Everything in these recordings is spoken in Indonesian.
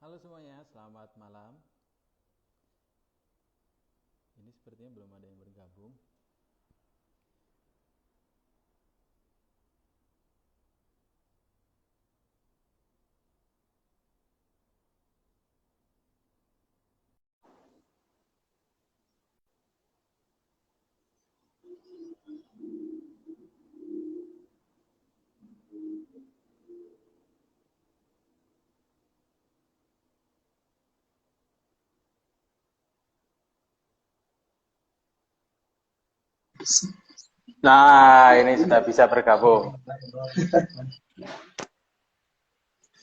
Halo semuanya, selamat malam. Ini sepertinya belum ada yang bergabung. Nah, ini sudah bisa bergabung.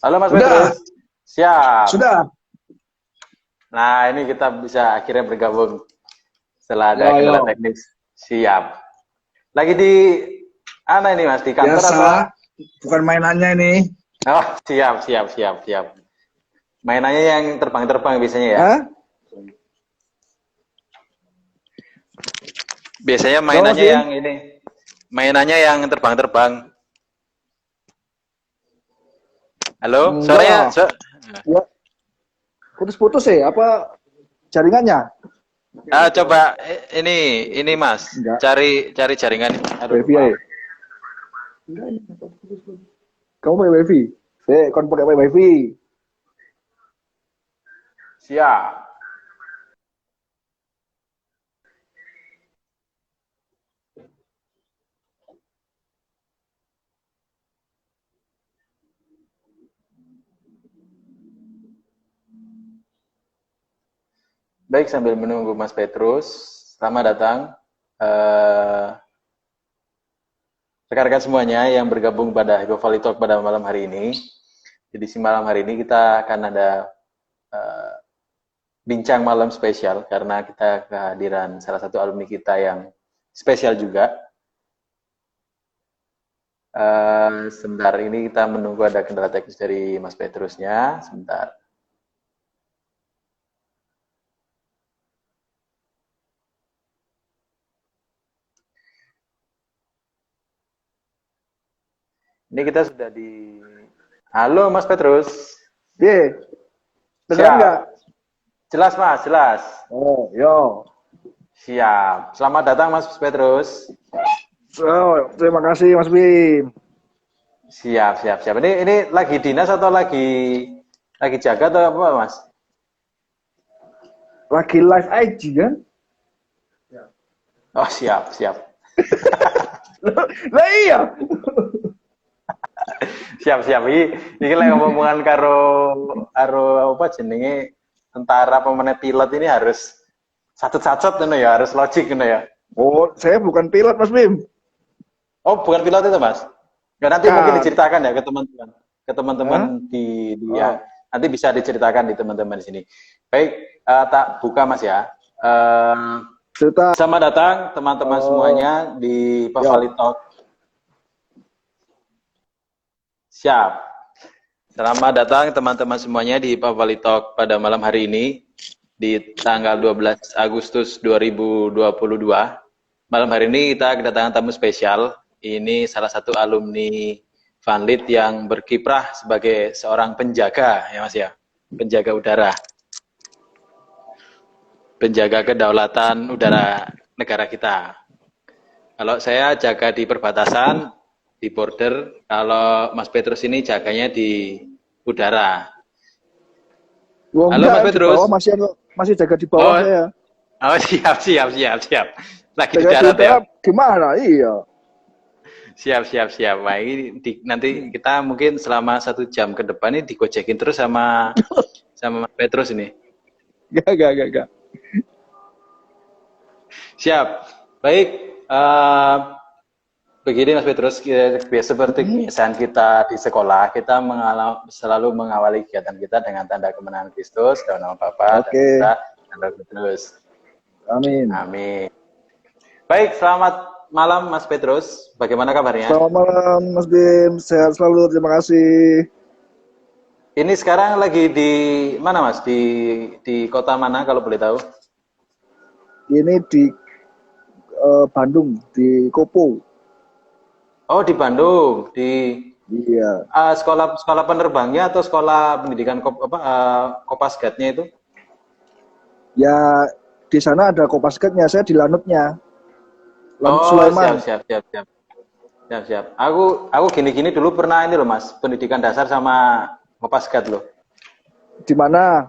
Halo Mas Sudah, Petrus, siap. sudah. Nah, ini kita bisa akhirnya bergabung setelah ada Yo, kendala yo. teknis. Siap. Lagi di mana ini Mas? Di kantor Biasa, apa? bukan mainannya ini. Oh, siap, siap, siap, siap. Mainannya yang terbang-terbang biasanya ya? Hah? Biasanya Kenapa, Mas mainannya Bim? yang ini. Mainannya yang terbang-terbang. Halo, suaranya? Enggak. Ya, putus-putus ya? Apa jaringannya? Coba ini Mas, Enggak. cari jaringan. Aduh, Wifi maaf. ya? Enggak, ini putus-putus. Kamu pakai wifi? Kon pakai wifi. Siap. Baik, sambil menunggu Mas Petrus, selamat datang rekan-rekan semuanya yang bergabung pada Hego Valley Talk pada malam hari ini. Jadi di malam hari ini kita akan ada eh, bincang malam spesial karena kita kehadiran salah satu alumni kita yang spesial juga. Sebentar, ini kita menunggu ada kendala teknis dari Mas Petrusnya. Sebentar. Ini kita sudah di... Halo Mas Petrus. Ye, dengar Siap. nggak? Jelas Mas, jelas. Oh, yo. Siap. Selamat datang Mas Petrus. So, terima kasih, Mas Bim. Siap, siap, siap. Ini lagi dinas atau lagi jaga atau apa, Mas? Lagi live IG kan? Oh, siap, siap. Lah iya. Siap, siap. Iki lek ngomongan karo apa jenenge tentara pemenang pilot ini harus satu-satu ya, harus logik ya. Oh, saya bukan pilot, Mas Bim. Oh, bukan pilot itu, Mas. Ya, nanti mungkin Bukan. diceritakan ya ke teman-teman. Ke teman-teman Hah? di ya. Oh, Nanti bisa diceritakan di teman-teman di sini. Baik, tak buka Mas ya. Eh, cerita. Selamat datang teman-teman Oh, semuanya di Pavali yo. Talk. Siap. Selamat datang teman-teman semuanya di Pavali Talk pada malam hari ini di tanggal 12 Agustus 2022. Malam hari ini kita kedatangan tamu spesial. Ini salah satu alumni Vanlit yang berkiprah sebagai seorang penjaga ya Mas ya. Penjaga udara. Penjaga kedaulatan udara negara kita. Kalau saya jaga di perbatasan, di border. Kalau Mas Petrus ini jaganya di udara. Wah, Halo Mas enggak, di bawah Petrus. masih jaga di bawah Oh, saya. oh siap, siap, siap, siap. Lagi di Jaga di darat ya. udara gimana? Iya. Siap, siap, siap. Wah, ini nanti kita mungkin selama 1 jam ke depan ini digojekin terus sama Mas Petrus ini. Enggak. Siap. Baik. Begini Mas Petrus, seperti Hmm, kebiasaan kita di sekolah, kita selalu mengawali kegiatan kita dengan tanda kemenangan Kristus, dalam nama Bapa dan oke. Putra dan Roh Kudus. Amin. Amin. Baik, selamat malam Mas Petrus. Bagaimana kabarnya? Selamat malam, Mas Bim. Sehat selalu. Terima kasih. Ini sekarang lagi di mana Mas? Di kota mana kalau boleh tahu? Ini di Bandung, di Kopo. Oh, di Bandung. Di Iya. Sekolah sekolah penerbangnya atau sekolah pendidikan Kopasgatnya itu? Ya di sana ada Kopasgatnya, saya di Lanutnya. Lanut Oh, siap, Sulaiman. siap, siap, siap. Siap, siap. Aku gini-gini dulu pernah ini loh, Mas. Pendidikan dasar sama Kopasgat loh. Di mana?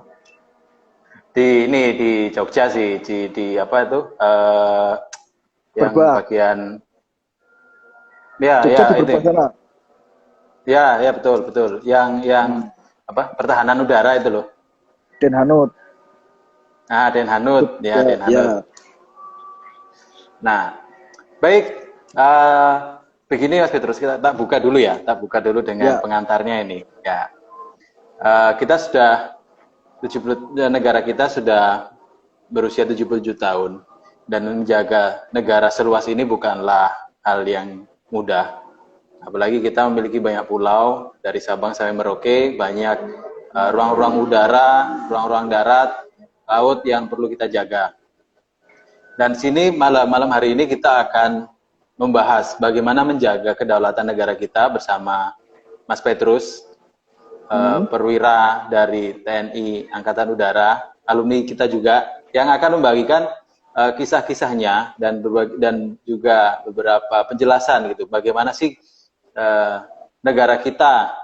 Di Jogja sih, di apa itu? Yang Berbah. bagian ya, Jogja di ya Berbah itu. sana. Ya, ya betul, betul. Yang Hmm. apa? Pertahanan udara itu loh. Den Hanut. Ah, Den Hanut, ya Jogja, Den Hanut. ya. Nah, baik. eh, Begini Mas Petrus, kita tak buka dulu ya. Tak buka dulu dengan Ya. pengantarnya ini. Ya, kita sudah 70 negara kita sudah berusia 77 tahun dan menjaga negara seluas ini bukanlah hal yang mudah. Apalagi kita memiliki banyak pulau dari Sabang sampai Merauke, banyak ruang-ruang udara, ruang-ruang darat, laut yang perlu kita jaga. Dan sini malam hari ini kita akan membahas bagaimana menjaga kedaulatan negara kita bersama Mas Petrus, perwira dari TNI Angkatan Udara, alumni kita juga, yang akan membagikan kisah-kisahnya dan juga beberapa penjelasan gitu. Bagaimana sih negara kita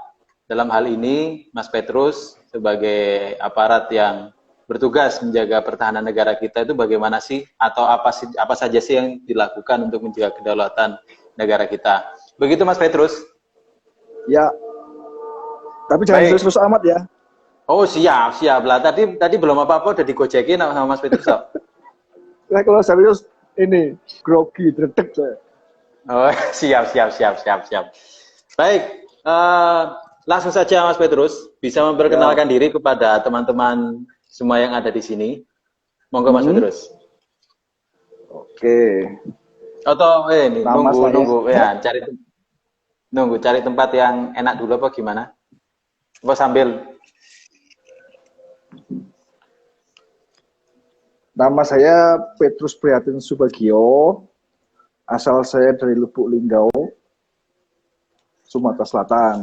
dalam hal ini, Mas Petrus sebagai aparat yang bertugas menjaga pertahanan negara kita itu bagaimana sih, atau apa saja sih yang dilakukan untuk menjaga kedaulatan negara kita. Begitu Mas Petrus. Ya. Tapi jangan Baik. serius amat ya. Oh siap, siap lah. Tadi belum apa-apa udah digojekin sama Mas Petrus. Nah, kalau serius ini grogi, dredeg saya. Oh siap, siap, siap, siap, siap. Baik, langsung saja Mas Petrus bisa Ya. memperkenalkan diri kepada teman-teman semua yang ada di sini. Monggo Mas Petrus. Oke. Atau ini Nama saya. nunggu ya cari tempat yang enak dulu apa gimana? Apa sambil Nama saya Petrus Prihatin Subagio. Asal saya dari Lubuk Linggau, Sumatera Selatan.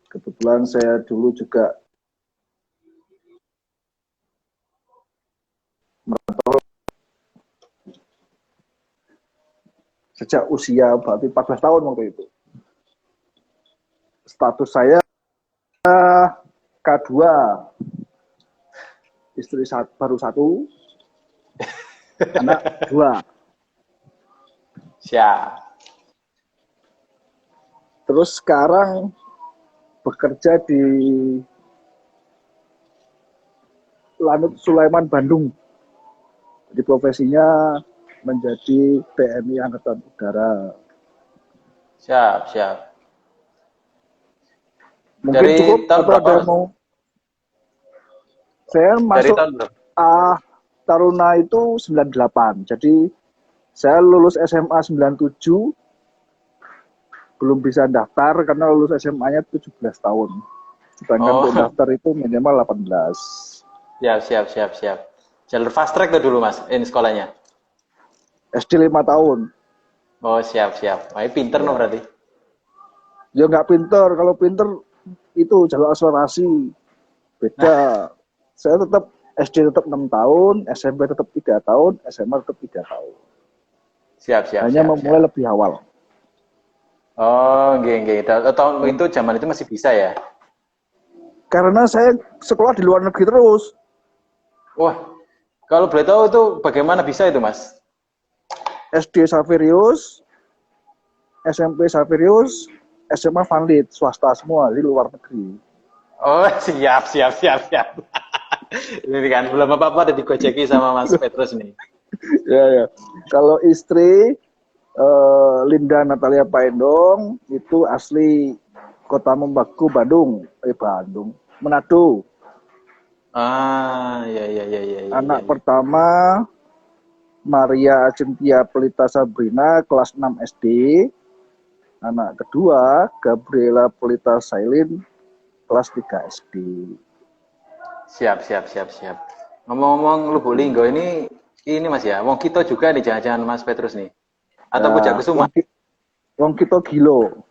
Kebetulan saya dulu juga sejak usia berarti 14 tahun waktu itu. Status saya K2, istri baru 1, anak 2. siap? Terus sekarang bekerja di Lanut Sulaiman, Bandung. Jadi profesinya menjadi TNI Angkatan Udara. Siap, siap. Mungkin Dari cukup tahun atau berapa, ada Mas? mau? Saya Dari masuk tahun berapa? Taruna itu 98. Jadi saya lulus SMA 97, belum bisa daftar karena lulus SMA-nya 17 tahun. Sedangkan untuk Oh, daftar itu minimal 18. siap, siap, siap, siap. Jalur fast track tuh dulu Mas, ini sekolahnya. SD 5 tahun. Oh, siap, siap. Wah, pinter no Ya, berarti. ya nggak pinter. Kalau pinter itu jalur akselerasi. Beda. Saya tetap SD tetap 6 tahun, SMP tetap 3 tahun, SMA tetap 3 tahun. Siap, siap, Hanya siap, siap. memulai lebih awal. Oh, nggih. Tahun itu zaman itu masih bisa ya? Karena saya sekolah di luar negeri terus. Wah, kalau boleh tahu itu bagaimana bisa itu, Mas? SD Saverius, SMP Saverius, SMA Vanlit, swasta semua di luar negeri. Oh, siap, siap, siap, siap. Ini kan belum apa-apa udah digojeki sama Mas Petrus nih. Ya, ya. Kalau istri Linda Natalia Paendong itu asli Kota Membaku, Bandung, Manado. Ah, ya. Anak pertama Maria Cynthia Pelita Sabrina, kelas 6 SD. Anak kedua Gabriela Pelita Sailin, kelas 3 SD. Siap, siap, siap, siap. Ngomong-ngomong Lubuk Linggo ini Mas ya, wong kita juga nih jangan-jangan Mas Petrus nih. Atau Puncak Ya, Kesuma. wong kita gilo.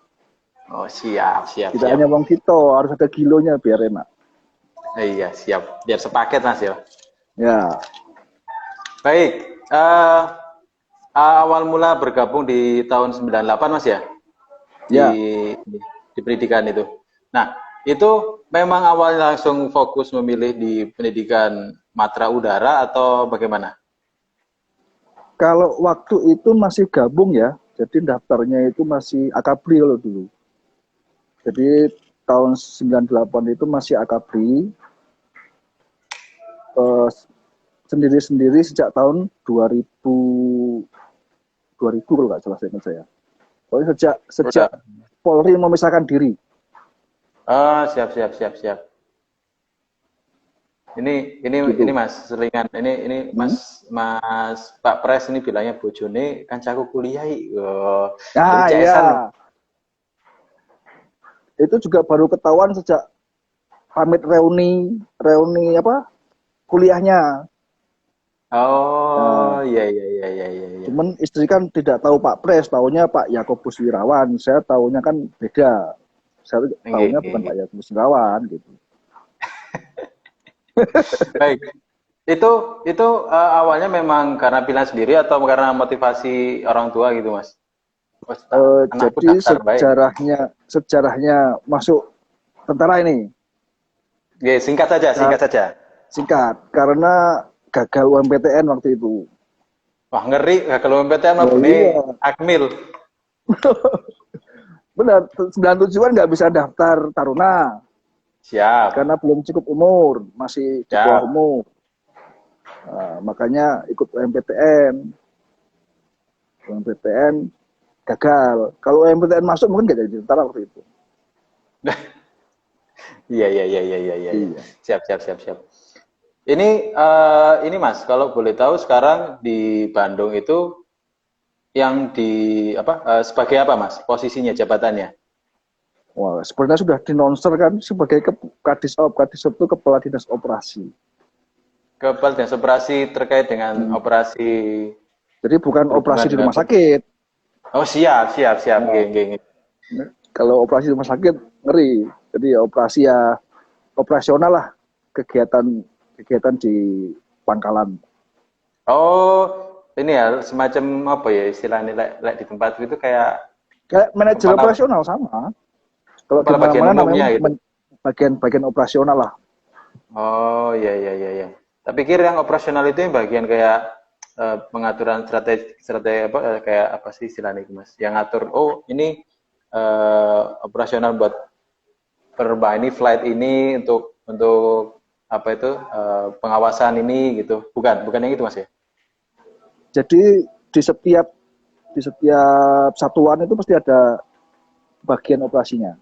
Oh, siap, siap, Tidak siap. hanya wong kita, harus ada kilonya biar enak. Iya, siap. Biar sepaket, Mas ya. Ya, Baik. Awal mula bergabung di tahun 98, Mas ya? Di, ya. di pendidikan itu. Nah, itu memang awalnya langsung fokus memilih di pendidikan matra udara atau bagaimana? Kalau waktu itu masih gabung ya, jadi daftarnya itu masih akabri kalau dulu. Jadi tahun 98 itu masih akabri, eh, sendiri-sendiri sejak tahun 2000 kalau nggak salah saya ingat saya. Pokoknya sejak sejak Udah. Polri memisahkan diri. Oh, siap, siap, siap, siap. Ini Gitu. Mas selingan ini Hmm? Mas Pak Pres ini bilangnya bojone kancaku kuliah oh, jadi Ah CS-an nih. ya, itu juga baru ketahuan sejak pamit reuni reuni apa kuliahnya. Oh, Nah, iya, iya, iya, iya, iya, iya. cuman istri kan tidak tahu Pak Pres, tahunya Pak Yakobus Wirawan. Saya tahunya kan beda. Saya Nggih, tahunya nggih, bukan nggih. Pak Yakobus Wirawan gitu. Baik. Itu awalnya memang karena pilihan sendiri atau karena motivasi orang tua gitu, Mas? Wes anakku Jadi daftar baik. sejarahnya masuk tentara ini. Nggih, singkat saja, Nah, singkat saja. singkat, karena gagal UMPTN waktu itu. Wah, ngeri kalau MPTN mah Oh bune iya, Akmil. benar. 97 kan nggak bisa daftar Taruna karena Siap, belum cukup umur, masih di bawah siap. umur. Nah, makanya ikut UMPTN. UMPTN gagal. Kalau UMPTN masuk mungkin nggak jadi tentara waktu itu. Iya, iya, iya, iya, iya, iya, iya. Iya. Siap, siap, siap, siap. Ini Mas, kalau boleh tahu sekarang di Bandung itu yang di apa sebagai apa Mas? Posisinya, jabatannya? Wah, sebenarnya sudah dinonser kan sebagai Kadisop. Kadisop itu kepala dinas operasi. Kepala Dinas Operasi terkait dengan Hmm. operasi Jadi bukan operasi berhubungan di dengan rumah sakit. Oh, siap, siap, siap. Nah, Nggih, nggih, nggih. kalau operasi di rumah sakit ngeri. Jadi ya operasi ya operasional lah kegiatan kegiatan di pangkalan. Oh, ini ya semacam apa ya istilahnya di tempat itu kayak Kayak manajer kepala operasional sama. Kalau di kepala bagian mana-mana namanya umumnya gitu. bagian operasional lah. Oh, iya, iya, iya, iya. Tak pikir yang operasional itu yang bagian kayak pengaturan strategi strategi apa kayak apa sih istilahnya itu Mas? Yang ngatur oh ini operasional buat penerbangan ini flight ini untuk apa itu pengawasan ini gitu. Bukan, bukan yang itu Mas ya? Jadi di setiap satuan itu pasti ada bagian operasinya.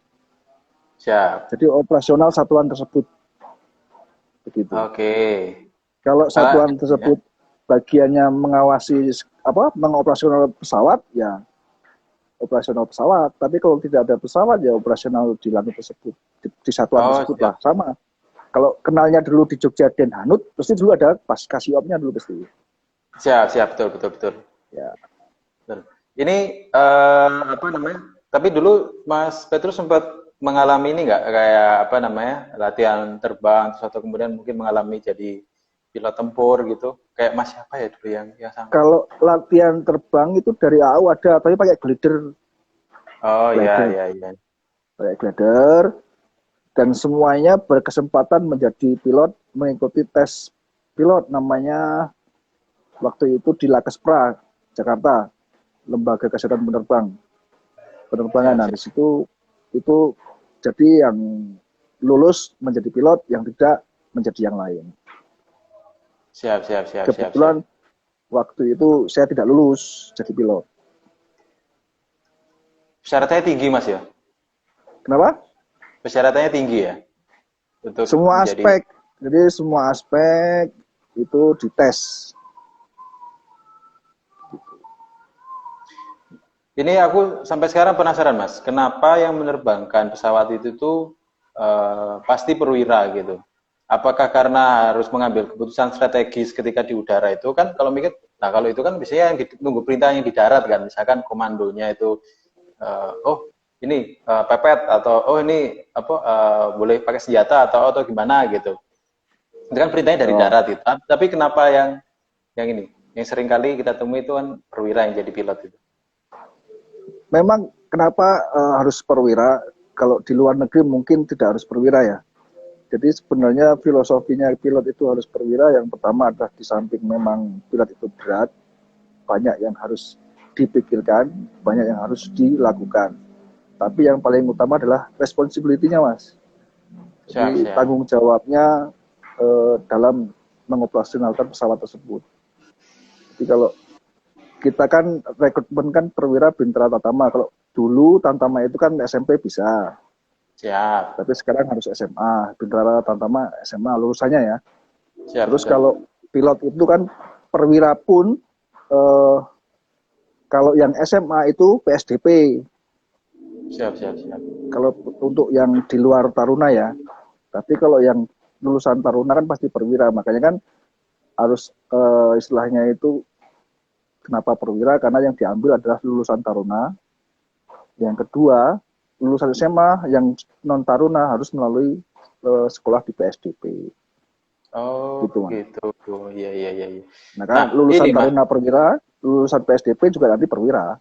Siap. Jadi operasional satuan tersebut begitu. Oke. Kalau Ah, satuan ya. tersebut bagiannya mengawasi apa mengoperasional pesawat ya operasional pesawat. Tapi kalau tidak ada pesawat ya operasional di langit tersebut di satuan Oh, tersebut lah siap. sama. Kalau kenalnya dulu di Jogja Den Hanut, pasti dulu ada pas Kasiopnya dulu pasti. Siap, siap, betul, betul, betul. Ya, Betul. Ini apa namanya? Tapi dulu Mas Petrus sempat mengalami ini nggak kayak apa namanya latihan terbang terus atau kemudian mungkin mengalami jadi pilot tempur gitu kayak Mas siapa ya dulu yang sama? kalau latihan terbang itu dari AU ada, tapi pakai glider, Oh iya glider, iya iya. pakai glider, dan semuanya berkesempatan menjadi pilot mengikuti tes pilot namanya waktu itu di Lakespra Jakarta, Lembaga Kesehatan Penerbangan. Siap Nah, di siap situ itu jadi yang lulus menjadi pilot, yang tidak menjadi yang lain. siap siap siap siap siap. Kebetulan waktu itu saya tidak lulus jadi pilot. Persyaratannya tinggi Mas ya? Kenapa? Persyaratannya tinggi ya untuk Semua menjadi. aspek, jadi semua aspek itu dites. Ini aku sampai sekarang penasaran Mas, kenapa yang menerbangkan pesawat itu tuh pasti perwira gitu? Apakah karena harus mengambil keputusan strategis ketika di udara itu kan kalau mikir, nah kalau itu kan biasanya yang nunggu perintah yang di darat kan, misalkan komandonya itu, oh ini pepet atau oh ini apa boleh pakai senjata atau gimana gitu. Itu kan perintahnya dari Oh, darat itu. Tapi kenapa yang ini, yang sering kali kita temui itu kan perwira yang jadi pilot itu. memang kenapa harus perwira? Kalau di luar negeri mungkin tidak harus perwira ya. Jadi sebenarnya filosofinya pilot itu harus perwira. Yang pertama adalah di samping memang pilot itu berat, banyak yang harus dipikirkan, banyak yang harus dilakukan. Tapi yang paling utama adalah responsibility-nya, Mas. Siap, Jadi siap. tanggung jawabnya dalam mengoperasionalkan pesawat tersebut. Jadi kalau kita kan rekrutmen kan perwira Bintara Tatama. Kalau dulu Tantama itu kan SMP bisa, Siap. tapi sekarang harus SMA. Bintara Tatama SMA lulusannya ya. Siap, Terus betul. kalau pilot itu kan perwira pun eh, kalau yang SMA itu PSDP. Siap, siap, siap. Kalau untuk yang di luar Taruna ya. Tapi kalau yang lulusan Taruna kan pasti perwira. Makanya kan harus istilahnya itu kenapa perwira? Karena yang diambil adalah lulusan Taruna. Yang kedua, lulusan SMA yang non Taruna harus melalui sekolah di PSDP. Oh, Gitu, Mas. gitu. Oh, iya, iya, iya, iya. Nah, Nah, kan lulusan ini Mas. Taruna perwira, lulusan PSDP juga nanti perwira.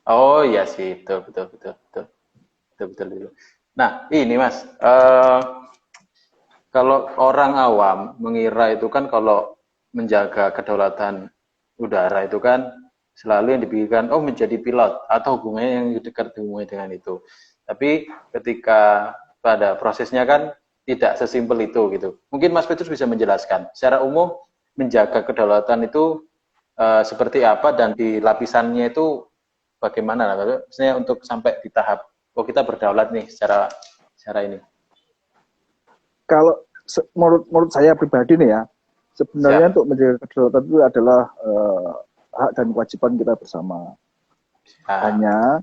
Oh, iya sih, betul, betul, betul, betul, betul, betul, betul. Nah, ini Mas, kalau orang awam mengira itu kan kalau menjaga kedaulatan udara itu kan selalu yang dipikirkan, oh menjadi pilot atau hubungannya yang dekat hubungannya dengan itu. Tapi ketika pada prosesnya kan tidak sesimpel itu gitu. Mungkin Mas Petrus bisa menjelaskan secara umum menjaga kedaulatan itu seperti apa dan di lapisannya itu bagaimana? Maksudnya untuk sampai di tahap oh kita berdaulat nih secara ini. Kalau menurut saya pribadi nih ya, sebenarnya Siap. untuk menjaga kedaulatan itu adalah hak dan kewajiban kita bersama. Siap. Hanya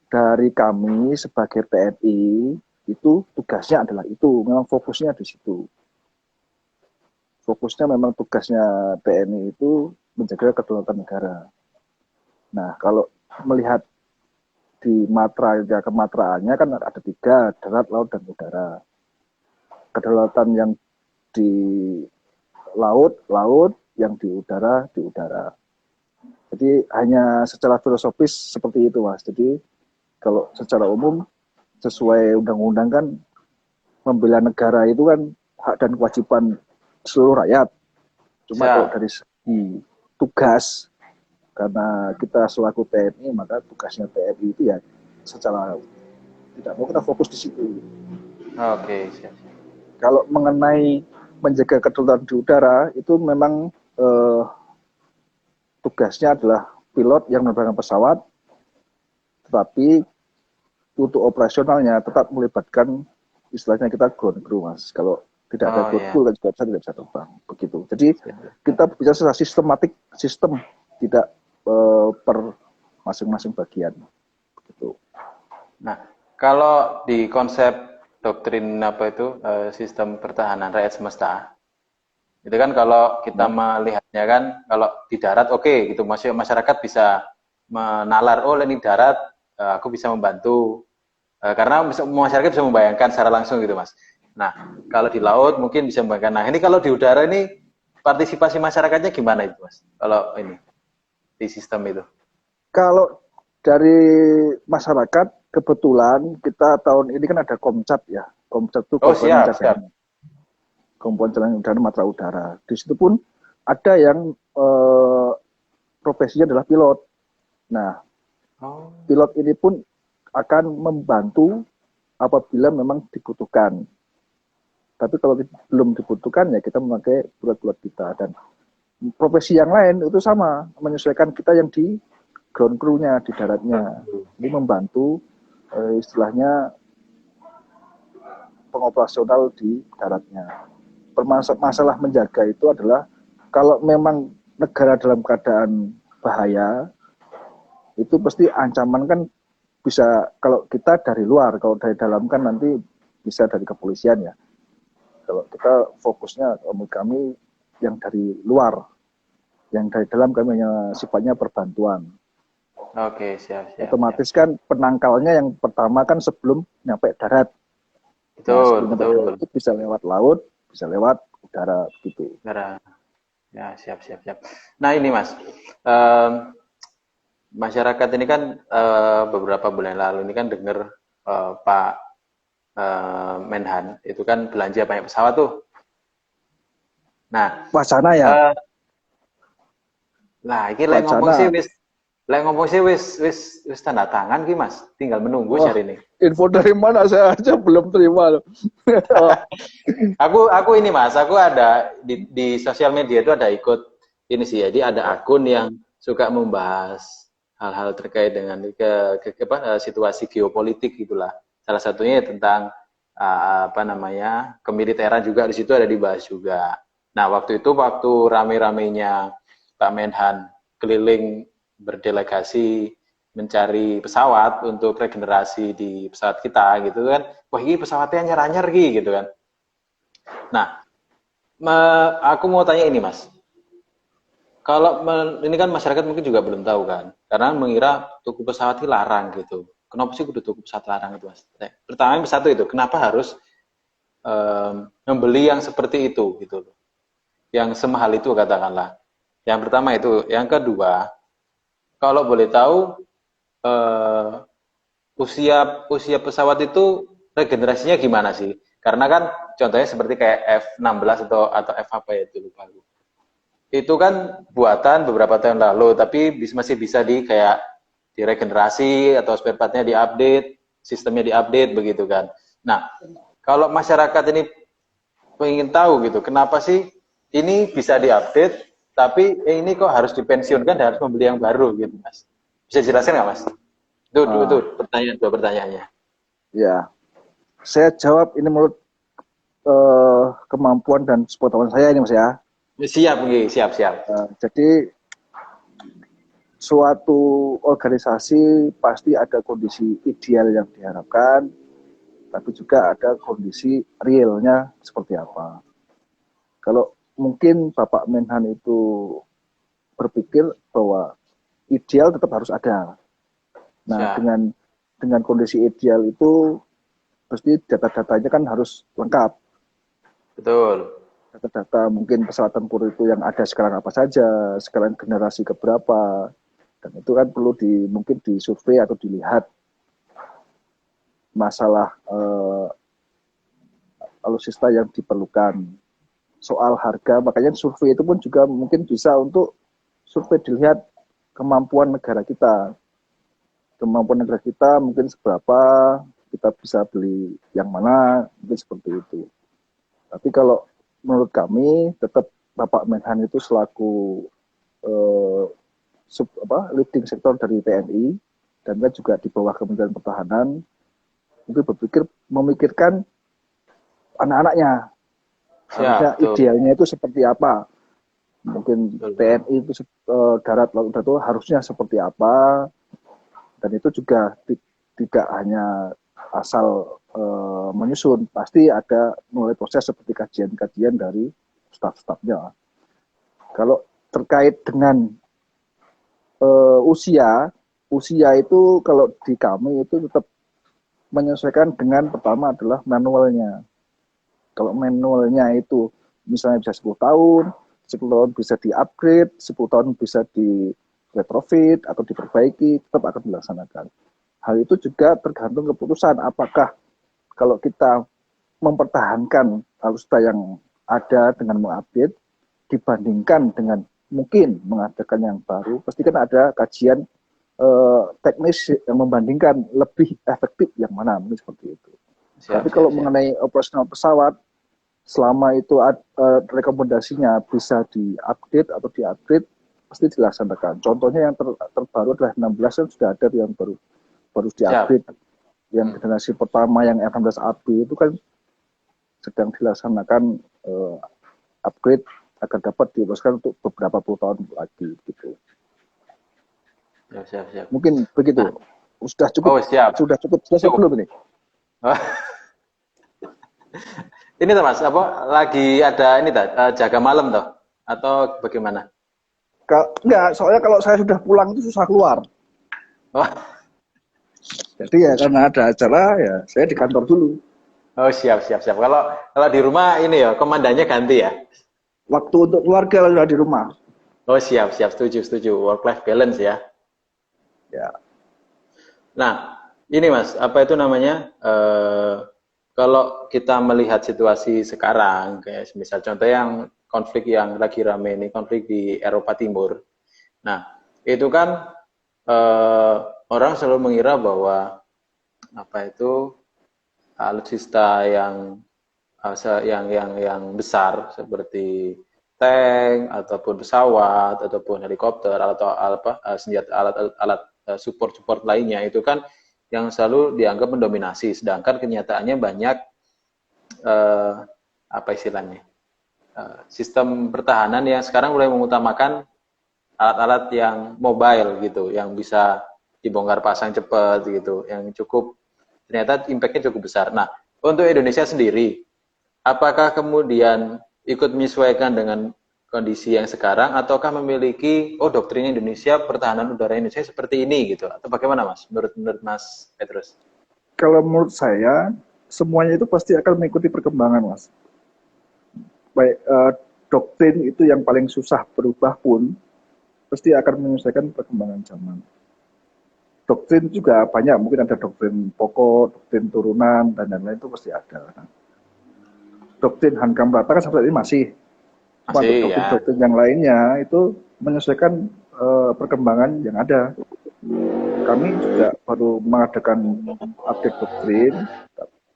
dari kami sebagai TNI itu tugasnya adalah itu, memang fokusnya di situ. Fokusnya memang tugasnya TNI itu menjaga kedaulatan negara. Nah, kalau melihat di matra ya kematraannya kan ada tiga, darat, laut, dan udara. Kedaulatan yang di laut, laut, yang di udara, di udara. Jadi hanya secara filosofis seperti itu, Mas. Jadi kalau secara umum sesuai undang-undang kan membela negara itu kan hak dan kewajiban seluruh rakyat. Cuma kalau Siap. dari segi tugas, karena kita selaku TNI, maka tugasnya TNI itu ya secara tidak mau kita fokus di situ. Oke, siap, siap. Kalau mengenai menjaga kedaulatan di udara, itu memang tugasnya adalah pilot yang menerbangkan pesawat, tetapi untuk operasionalnya tetap melibatkan istilahnya kita ground crew, Mas. Kalau tidak ada Oh ground ya, crew kan juga tidak bisa terbang begitu. Jadi siap. kita bisa secara sistematik sistem, tidak per masing-masing bagian begitu. Nah, kalau di konsep doktrin apa itu sistem pertahanan rakyat semesta, itu kan kalau kita Ya. melihatnya kan kalau di darat oke, gitu, masyarakat bisa menalar oh ini darat aku bisa membantu. Karena masyarakat bisa membayangkan secara langsung gitu Mas. Nah, kalau di laut mungkin bisa membayangkan. Nah, ini kalau di udara ini partisipasi masyarakatnya gimana itu Mas? Kalau ini di sistem itu. Kalau dari masyarakat kebetulan kita tahun ini kan ada Komcat ya. Komcat itu Oh komponen siap, siap. cadangan, komponen cadangan udara matra udara. Di situ pun ada yang profesinya adalah pilot. Nah, Oh, pilot ini pun akan membantu apabila memang dibutuhkan. Tapi kalau belum dibutuhkan ya kita memakai pilot-pilot kita. Dan profesi yang lain itu sama, menyesuaikan kita yang di ground crew-nya, di daratnya. Ini membantu istilahnya pengoperasional di daratnya. Masalah menjaga itu adalah kalau memang negara dalam keadaan bahaya, itu pasti ancaman kan bisa kalau kita dari luar, kalau dari dalam kan nanti bisa dari kepolisian ya. Kalau kita fokusnya kami yang dari luar, yang dari dalam kami hanya sifatnya perbantuan. Oke, siap, siap, siap. Otomatis kan penangkalnya yang pertama kan sebelum nyampe darat. Nah, Betul, sebelum nyampe darat betul. itu bisa lewat laut, bisa lewat udara gitu. Negara. Ya, siap, siap, siap. Nah, ini Mas, em, masyarakat ini kan beberapa bulan lalu ini kan dengar Pak Menhan itu kan belanja banyak pesawat tuh. Nah, Wacana ya, eh, nah, ini wacana. lek ngomong sih wis tanda tangan ki Mas, tinggal menunggu Wah, hari ini. info dari mana saya aja belum terima loh. Aku ini Mas, aku ada di sosial media itu ada ikut ini sih, jadi ada akun yang suka membahas hal-hal terkait dengan situasi geopolitik gitulah. Salah satunya tentang apa namanya kemiliteran juga di situ ada dibahas juga. Nah waktu rame-ramenya Pak Menhan keliling berdelegasi mencari pesawat untuk regenerasi di pesawat kita gitu kan, wah ini pesawatnya anyar-anyar gitu kan. Nah, aku mau tanya ini Mas, kalau ini kan masyarakat mungkin juga belum tahu kan, karena mengira tuku pesawat itu larang gitu. Kenapa sih kudu tuku pesawat larang itu Mas? Pertama yang satu itu, kenapa harus membeli yang seperti itu gitu loh, yang semahal itu katakanlah. Yang pertama itu, yang kedua, kalau boleh tahu eh, usia usia pesawat itu regenerasinya gimana sih? Karena kan contohnya seperti kayak F-16 atau F apa ya itu lupa. Itu kan buatan beberapa tahun lalu, tapi masih bisa di kayak diregenerasi atau spare part-nya diupdate, sistemnya diupdate begitu kan. Nah, kalau masyarakat ini ingin tahu gitu, kenapa sih ini bisa diupdate, tapi ini kok harus dipensiunkan dan harus membeli yang baru gitu, Mas? Bisa jelasin nggak, Mas? Itu Ah, pertanyaan dua pertanyaannya. ya, saya jawab ini menurut kemampuan dan sepengetahuan saya ini Mas ya. Siap, siap, siap. Jadi suatu organisasi pasti ada kondisi ideal yang diharapkan, tapi juga ada kondisi realnya seperti apa. Kalau mungkin Bapak Menhan itu berpikir bahwa ideal tetap harus ada. Nah, Siap. dengan kondisi ideal itu pasti data-datanya kan harus lengkap. Betul. Data-data mungkin pesawat tempur itu yang ada sekarang apa saja, sekarang generasi keberapa, dan itu kan perlu mungkin disurvei atau dilihat masalah alutsista yang diperlukan. Soal harga, makanya survei itu pun juga mungkin bisa untuk survei dilihat kemampuan negara kita. Kemampuan negara kita mungkin seberapa, kita bisa beli yang mana, mungkin seperti itu. Tapi kalau menurut kami, tetap Bapak Menhan itu selaku eh, leading sektor dari TNI, dan kan juga di bawah Kementerian Pertahanan, mungkin memikirkan anak-anaknya. Siap, Harusnya betul. idealnya itu seperti apa. Mungkin Betul, betul. TNI itu darat laut itu harusnya seperti apa, dan itu juga tidak hanya asal menyusun, pasti ada mulai proses seperti kajian-kajian dari staf-stafnya. Kalau terkait dengan usia, usia itu kalau di kami itu tetap menyesuaikan dengan pertama adalah manualnya. Kalau manualnya itu misalnya bisa 10 tahun, 10 tahun bisa di-upgrade, 10 tahun bisa di retrofit atau diperbaiki, tetap akan dilaksanakan. Hal itu juga tergantung keputusan apakah kalau kita mempertahankan alutsista yang ada dengan mengupdate dibandingkan dengan mungkin mengadakan yang baru, pasti kan ada kajian teknis yang membandingkan lebih efektif yang mana, mungkin seperti itu. Siap, Tapi siap, kalau siap. mengenai operasional pesawat, selama itu rekomendasinya bisa diupdate atau diupgrade, pasti dilaksanakan. Contohnya yang terbaru adalah 16 yang sudah ada yang baru Siap. diupgrade. Yang Hmm. generasi pertama yang F-16AB itu kan sedang dilaksanakan upgrade agar dapat diteruskan untuk beberapa puluh tahun lagi gitu. Siap, siap, siap. Mungkin Nah, begitu. Sudah cukup oh siap. sudah cukup selesai Cukup. belum ini? Ini tuh Mas, apa lagi ada ini jaga malam toh atau bagaimana? Enggak, soalnya kalau saya sudah pulang itu susah keluar. Oh, Jadi ya karena ada acara ya saya di kantor dulu. oh siap siap siap. Kalau kalau di rumah ini ya komandannya ganti ya. Waktu untuk keluarga sudah di rumah. Oh siap siap, setuju setuju. Work life balance ya. Ya, Nah, ini Mas, apa itu namanya? Kalau kita melihat situasi sekarang, kayak misal contoh yang konflik yang lagi rame ini, konflik di Eropa Timur. Nah, itu kan eh, orang selalu mengira bahwa apa itu alutsista yang besar seperti tank ataupun pesawat ataupun helikopter atau apa senjata alat support support lainnya itu kan yang selalu dianggap mendominasi, sedangkan kenyataannya banyak eh, apa istilahnya sistem pertahanan yang sekarang mulai mengutamakan alat-alat yang mobile gitu, yang bisa dibongkar pasang cepat gitu, yang cukup ternyata impactnya cukup besar. Nah, untuk Indonesia sendiri, apakah kemudian ikut menyesuaikan dengan kondisi yang sekarang, ataukah memiliki doktrin Indonesia pertahanan udara Indonesia seperti ini gitu, atau bagaimana Mas? Menurut Mas Petrus? kalau menurut saya semuanya itu pasti akan mengikuti perkembangan, Mas. Baik doktrin itu yang paling susah berubah pun pasti akan menyesuaikan perkembangan zaman. Doktrin juga banyak, mungkin ada doktrin pokok, doktrin turunan, dan lain-lain itu pasti ada. Nah, doktrin Hankam Rata kan sampai ini masih. Cuma untuk Masih ya. doktrin-doktrin yang lainnya itu menyesuaikan perkembangan yang ada. Kami juga baru mengadakan update doktrin,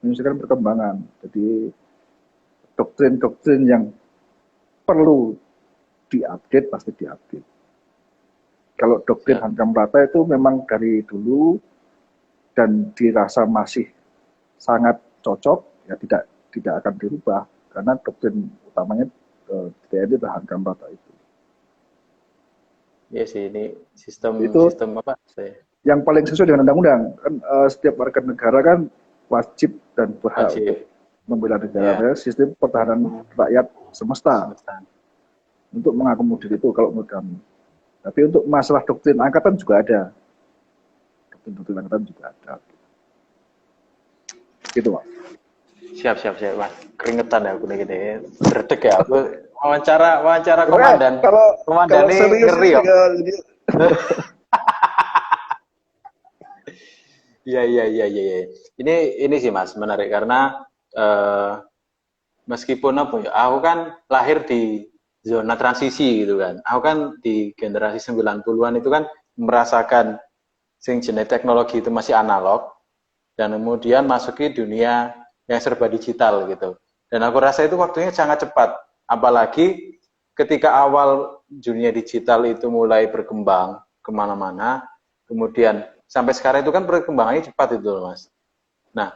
menyesuaikan perkembangan. Jadi doktrin-doktrin yang perlu diupdate pasti diupdate. Kalau doktrin Siap. Hankam Rata itu memang dari dulu dan dirasa masih sangat cocok, ya tidak akan dirubah karena doktrin utamanya TNI adalah Hankam Rata itu. Iya sih, ini sistem Itu sistem apa? Saya yang paling sesuai dengan undang-undang. Kan setiap warga negara kan wajib dan berhak untuk wajib. membela negara. Ya, Sistem pertahanan rakyat semesta semesta. untuk mengakomodir itu kalau menurut kami. Tapi untuk masalah doktrin angkatan juga ada. Doktrin angkatan juga ada. Gitu, Pak. Siap, siap, siap, Mas. Keringetan ya aku nih gini. Berdek ya aku wawancara Oke, komandan. Komandan kalau ini serius ngeri ini ya. Iya, iya, iya, iya, iya. Ini sih Mas menarik karena eh, meskipun apa ya, aku kan lahir di zona transisi gitu kan. Aku kan di generasi 90-an itu kan merasakan sing jenis teknologi itu masih analog dan kemudian masuki dunia yang serba digital gitu. Dan aku rasa itu waktunya sangat cepat. Apalagi ketika awal dunia digital itu mulai berkembang kemana-mana, kemudian sampai sekarang itu kan perkembangannya cepat itu loh Mas. Nah,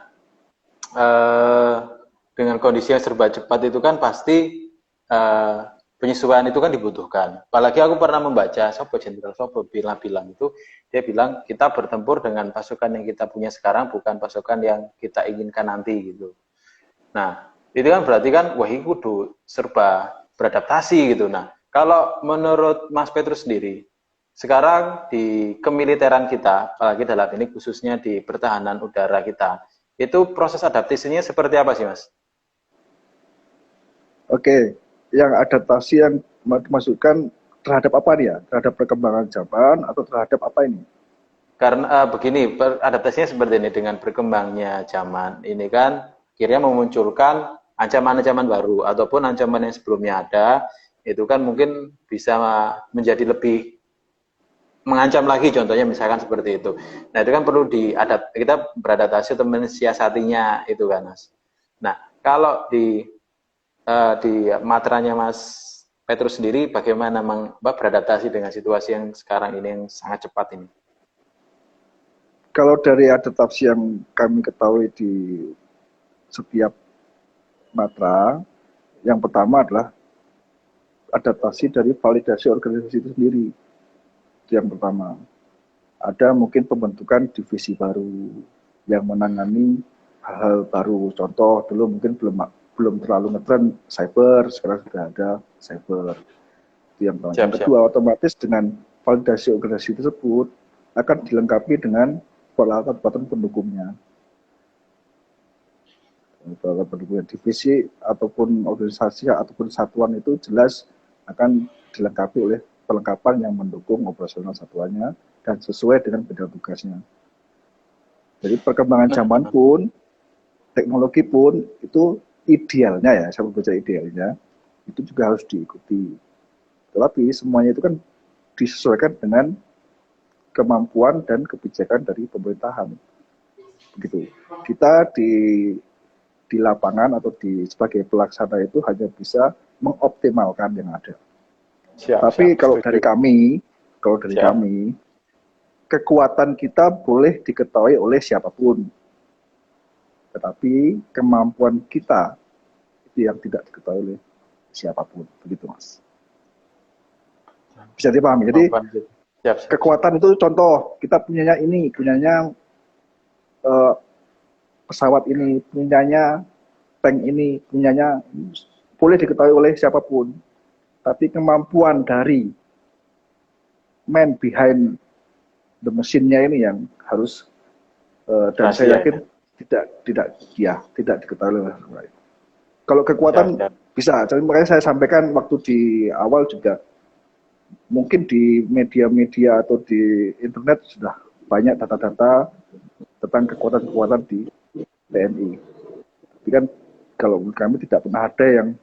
eh, dengan kondisi yang serba cepat itu kan pasti eh, penyesuaian itu kan dibutuhkan. Apalagi aku pernah membaca Sopo Jenderal Sopo bilang itu dia bilang kita bertempur dengan pasukan yang kita punya sekarang bukan pasukan yang kita inginkan nanti gitu. Nah, itu kan berarti kan wah itu kudu serba beradaptasi gitu. Nah, kalau menurut Mas Petrus sendiri, sekarang di kemiliteran kita, apalagi dalam ini khususnya di pertahanan udara kita, itu proses adaptasinya seperti apa sih, Mas? Oke, yang adaptasi yang dimasukkan terhadap apa nih ya? Terhadap perkembangan zaman atau terhadap apa ini? Karena begini, adaptasinya seperti ini dengan berkembangnya zaman ini kan akhirnya memunculkan ancaman-ancaman baru ataupun ancaman yang sebelumnya ada itu kan mungkin bisa menjadi lebih mengancam lagi contohnya misalkan seperti itu. Nah, itu kan perlu kita beradaptasi atau mensiasatinya itu kan, Mas. Nah, kalau di materanya Mas Petrus sendiri bagaimana beradaptasi dengan situasi yang sekarang ini yang sangat cepat ini? Kalau dari adaptasi yang kami ketahui di setiap matra, yang pertama adalah adaptasi dari validasi organisasi itu sendiri. Itu yang pertama. Ada mungkin pembentukan divisi baru yang menangani hal-hal baru. Contoh dulu mungkin belum terlalu ngetren cyber, sekarang sudah ada cyber. Itu yang pertama. Siap, Yang siap. kedua, otomatis dengan validasi organisasi tersebut akan dilengkapi dengan peralatan-peralatan pendukungnya. Peralatan pendukungnya divisi ataupun organisasi ataupun satuan itu jelas akan dilengkapi oleh perlengkapan yang mendukung operasional satuannya dan sesuai dengan bidang tugasnya. Jadi perkembangan zaman pun, teknologi pun itu idealnya ya, saya membaca idealnya, itu juga harus diikuti. Tetapi semuanya itu kan disesuaikan dengan kemampuan dan kebijakan dari pemerintahan. Begitu. Kita di lapangan atau sebagai pelaksana itu hanya bisa mengoptimalkan yang ada. Tapi kalau dari kami, kekuatan kita boleh diketahui oleh siapapun. Tetapi kemampuan kita itu yang tidak diketahui oleh siapapun. Begitu, Mas. Bisa dipahami. Jadi kekuatan itu contoh, kita punyanya ini, punyanya pesawat ini, punyanya tank ini, punyanya boleh diketahui oleh siapapun. Tapi kemampuan dari man behind the machine-nya ini yang harus dan saya yakin tidak diketahui oleh orang lain. Kalau kekuatan bisa, jadi makanya saya sampaikan waktu di awal juga, mungkin di media-media atau di internet sudah banyak data-data tentang kekuatan-kekuatan di TNI. Tapi kan kalau kami tidak pernah ada yang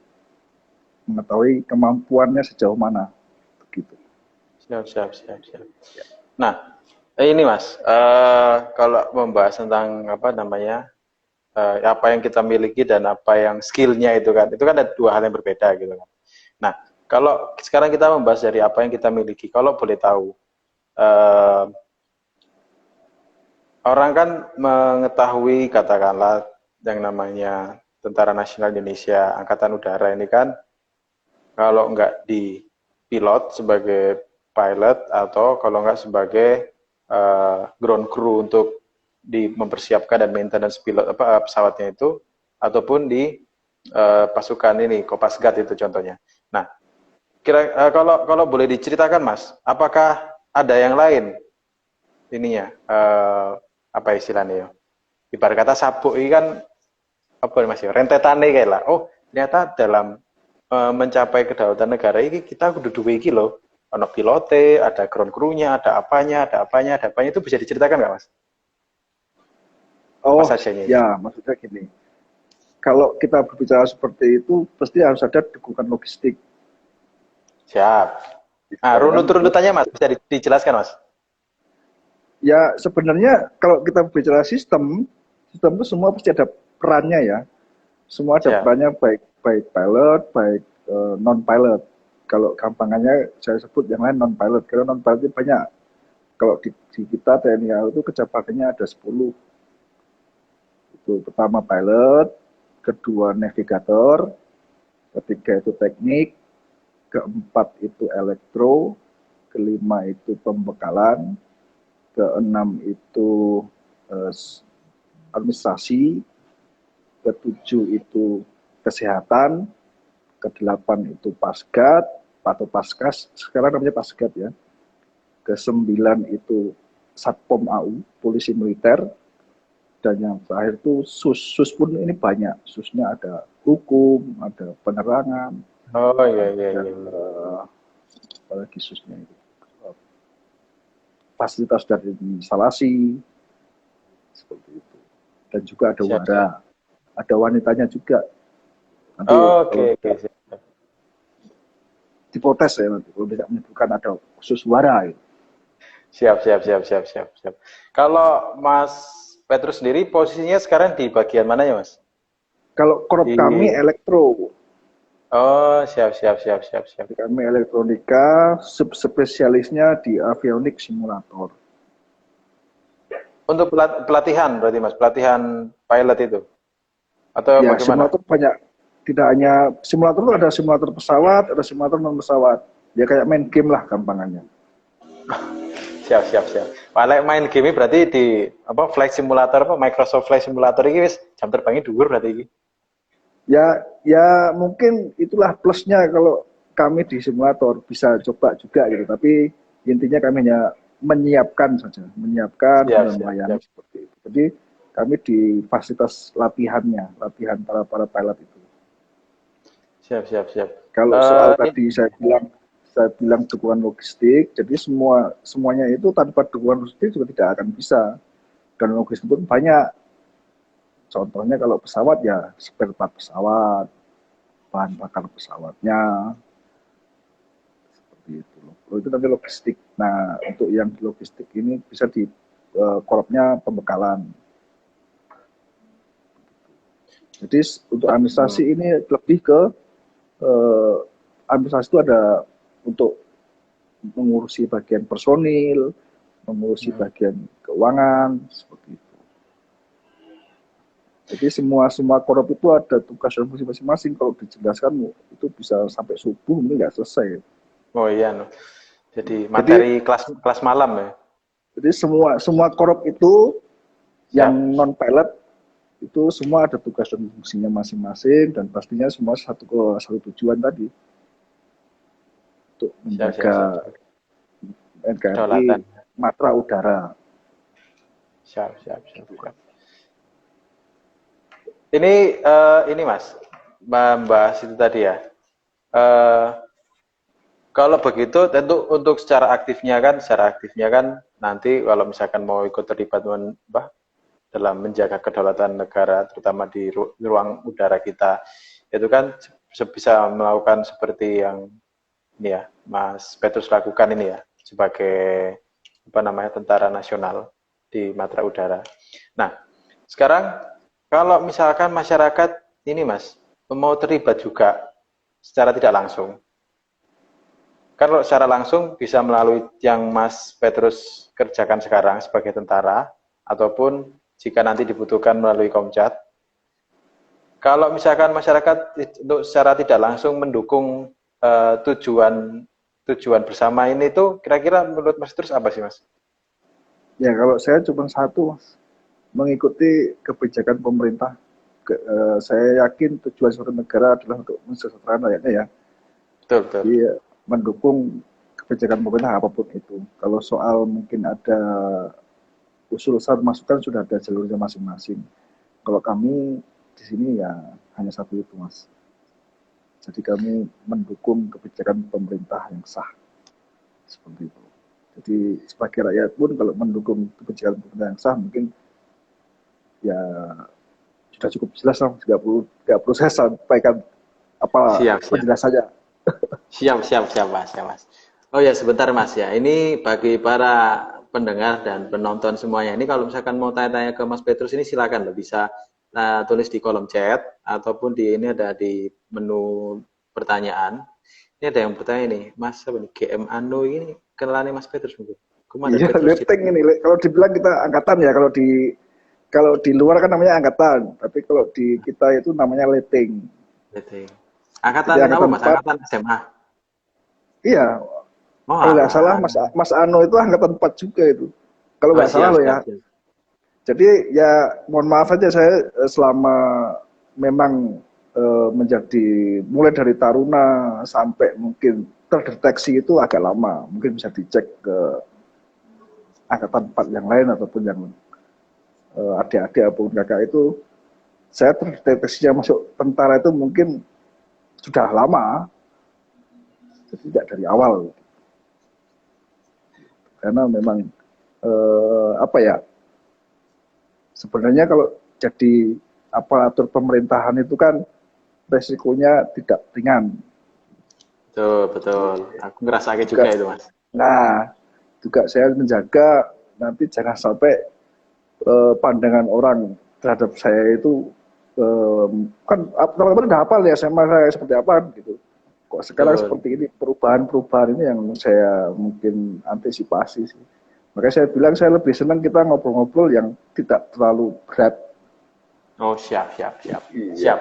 mengetahui kemampuannya sejauh mana. Begitu. Siap. Nah, ini Mas, kalau membahas tentang apa yang kita miliki dan apa yang skillnya itu kan ada dua hal yang berbeda gitu kan. Nah, kalau sekarang kita membahas dari apa yang kita miliki, kalau boleh tahu, orang kan mengetahui katakanlah yang namanya Tentara Nasional Indonesia, Angkatan Udara ini kan kalau nggak di pilot sebagai pilot atau kalau nggak sebagai ground crew untuk mempersiapkan dan maintenance pesawatnya itu, ataupun di pasukan ini Kopasgat itu contohnya. Nah, kalau boleh diceritakan Mas, apakah ada yang lain ininya apa istilahnya ya? Ibarat kata sabuk ini kan apa Mas ya? Rentetane kayak lah. Oh, ternyata dalam mencapai kedaulatan negara ini kita kudu duwe iki loh. Ono pilote, ada ground crew-nya, ada apanya itu bisa diceritakan nggak Mas? Oh, ya, maksudnya gini. Kalau kita berbicara seperti itu, pasti harus ada dukungan logistik. Siap. Nah, runut-runutannya Mas, bisa dijelaskan Mas? Ya, sebenarnya kalau kita berbicara sistem itu semua pasti ada perannya ya. Semua ada perannya, baik pilot, baik non-pilot. Kalau gampangannya saya sebut yang lain non-pilot. Karena non-pilot itu banyak. Kalau di kita TNI AU itu kejabatannya ada 10. Itu pertama pilot, kedua navigator, ketiga itu teknik, keempat itu elektro, kelima itu pembekalan, keenam itu administrasi, ketujuh itu kesehatan, kedelapan itu pasgat atau paskas, sekarang namanya pasgat ya, kesembilan itu satpom AU, polisi militer, dan yang terakhir itu sus pun ini banyak, susnya ada hukum, ada penerangan. Oh iya. Apalagi susnya itu fasilitas dari instalasi seperti itu, dan juga ada wara, ada wanitanya juga. Nanti Oke. diprotes ya nanti kalau tidak menyebutkan ada khusus wara. Gitu. Siap. Kalau Mas Petrus sendiri posisinya sekarang di bagian mana ya Mas? Kalau korp kami elektro. Oh, siap. Kami elektronika, subspesialisnya di avionik simulator. Untuk pelatihan berarti Mas, pelatihan pilot itu? Atau ya, bagaimana? Simulator banyak. Tidak hanya simulator itu ada simulator pesawat, ada simulator non pesawat. Ya kayak main game lah gampangannya. Siap. Paling main game berarti di flight simulator Microsoft Flight Simulator ini jam terbangnya dhuwur berarti ini. Ya mungkin itulah plusnya kalau kami di simulator bisa coba juga gitu. Tapi intinya kami hanya menyiapkan saja, menyiapkan Siap, dan siap, melayani siap. seperti itu. Jadi kami di fasilitas latihannya, latihan para pilot itu. Siap, siap, siap. Kalau soal tadi saya bilang dukungan logistik, jadi semuanya itu tanpa dukungan logistik juga tidak akan bisa. Dan logistik pun banyak. Contohnya kalau pesawat ya spare part pesawat, bahan bakar pesawatnya, seperti itu loh. Itu nanti logistik. Nah, untuk yang di logistik ini bisa di koropnya pembekalan. Jadi untuk administrasi ini lebih ke administrasi itu ada untuk mengurusi bagian personil, mengurusi bagian keuangan, seperti itu. Jadi semua korup itu ada tugas dan fungsi masing-masing. Kalau dijelaskan itu bisa sampai subuh mungkin nggak selesai. Oh iya, no. Jadi Jadi materi kelas malam ya. jadi semua korup itu yang Siap, non pilot itu semua ada tugas dan fungsinya masing-masing dan pastinya semua satu tujuan tadi untuk siap, siap, siap. menjaga Kedaulatan. NKRI matra udara. Siap, siap, siap, Gitu. siap. Ini Mas, membahas itu tadi ya. Eh, Kalau begitu tentu untuk secara aktifnya kan nanti kalau misalkan mau ikut terlibat dalam menjaga kedaulatan negara terutama di ruang udara kita itu kan bisa melakukan seperti yang ini ya Mas Petrus lakukan ini ya sebagai tentara nasional di matra udara. Nah, sekarang kalau misalkan masyarakat ini Mas mau terlibat juga secara tidak langsung. Kalau secara langsung bisa melalui yang Mas Petrus kerjakan sekarang sebagai tentara, ataupun jika nanti dibutuhkan melalui Komcat. Kalau misalkan masyarakat untuk secara tidak langsung mendukung tujuan bersama ini tuh kira-kira menurut Mas Petrus apa sih Mas? Ya kalau saya cuma satu, Mas, mengikuti kebijakan pemerintah. Saya yakin tujuan suatu negara adalah untuk mensejahterakan rakyatnya ya. Betul, betul. Jadi mendukung kebijakan pemerintah apapun itu. Kalau soal mungkin ada usul saran masukan sudah ada jalurnya masing-masing. Kalau kami di sini ya hanya satu itu Mas. Jadi kami mendukung kebijakan pemerintah yang sah seperti itu. Jadi sebagai rakyat pun kalau mendukung kebijakan pemerintah yang sah mungkin ya sudah cukup jelas lah, nggak perlu saya sampaikan apa Siap, siap. penjelasannya. Siap, siap, siap, Mas. Ya, Mas. Oh ya, sebentar Mas ya. Ini bagi para pendengar dan penonton semuanya. Ini kalau misalkan mau tanya-tanya ke Mas Petrus ini silakan loh, bisa tulis di kolom chat ataupun di ini ada di menu pertanyaan. Ini ada yang bertanya nih, Mas apa nih? GM Anu ini kenalannya Mas Petrus mungkin. Komandan Iya, Petrus. leteng ini. Kalau dibilang kita angkatan ya, kalau di luar kan namanya angkatan, tapi kalau di kita itu namanya leteng. Leteng. Jadi Angkatan apa angkatan Mas? 4, Angkatan SMA. iya. Oh Kalau nggak salah alah. Mas Ano itu angkatan 4 juga itu. Kalau Oh nggak salah siap, loh siap, ya. siap. Jadi ya mohon maaf aja saya selama memang menjadi mulai dari taruna sampai mungkin terdeteksi itu agak lama. Mungkin bisa dicek ke angkatan 4 yang lain ataupun yang adik-adik ataupun kakak itu. Saya terdeteksinya masuk tentara itu mungkin sudah lama, jadi tidak dari awal. Karena memang apa ya, sebenarnya kalau jadi aparatur pemerintahan itu kan resikonya tidak ringan. Betul, betul. Aku ngerasa juga itu Mas. Nah, juga saya menjaga nanti jangan sampai pandangan orang terhadap saya itu kan teman-teman udah hafal ya SMA saya seperti apa gitu. Kok sekarang Betul. seperti ini perubahan-perubahan ini yang saya mungkin antisipasi sih. Makanya saya bilang saya lebih senang kita ngobrol-ngobrol yang tidak terlalu berat. Oh siap, siap, siap. Iya. Siap.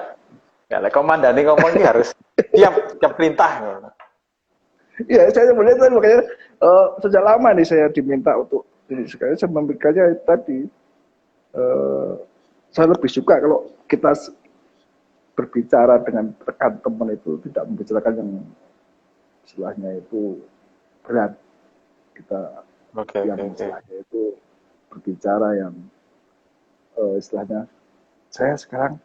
Ya, komandan ini ngomong ini harus siap perintah. Iya, saya melihat makanya sejak lama nih saya diminta untuk ini. Sekarang saya memberikannya tadi. Saya lebih suka kalau kita berbicara dengan rekan teman itu tidak membicarakan yang istilahnya itu berat. Kita Oke, oke, yang oke. istilahnya itu berbicara yang istilahnya saya sekarang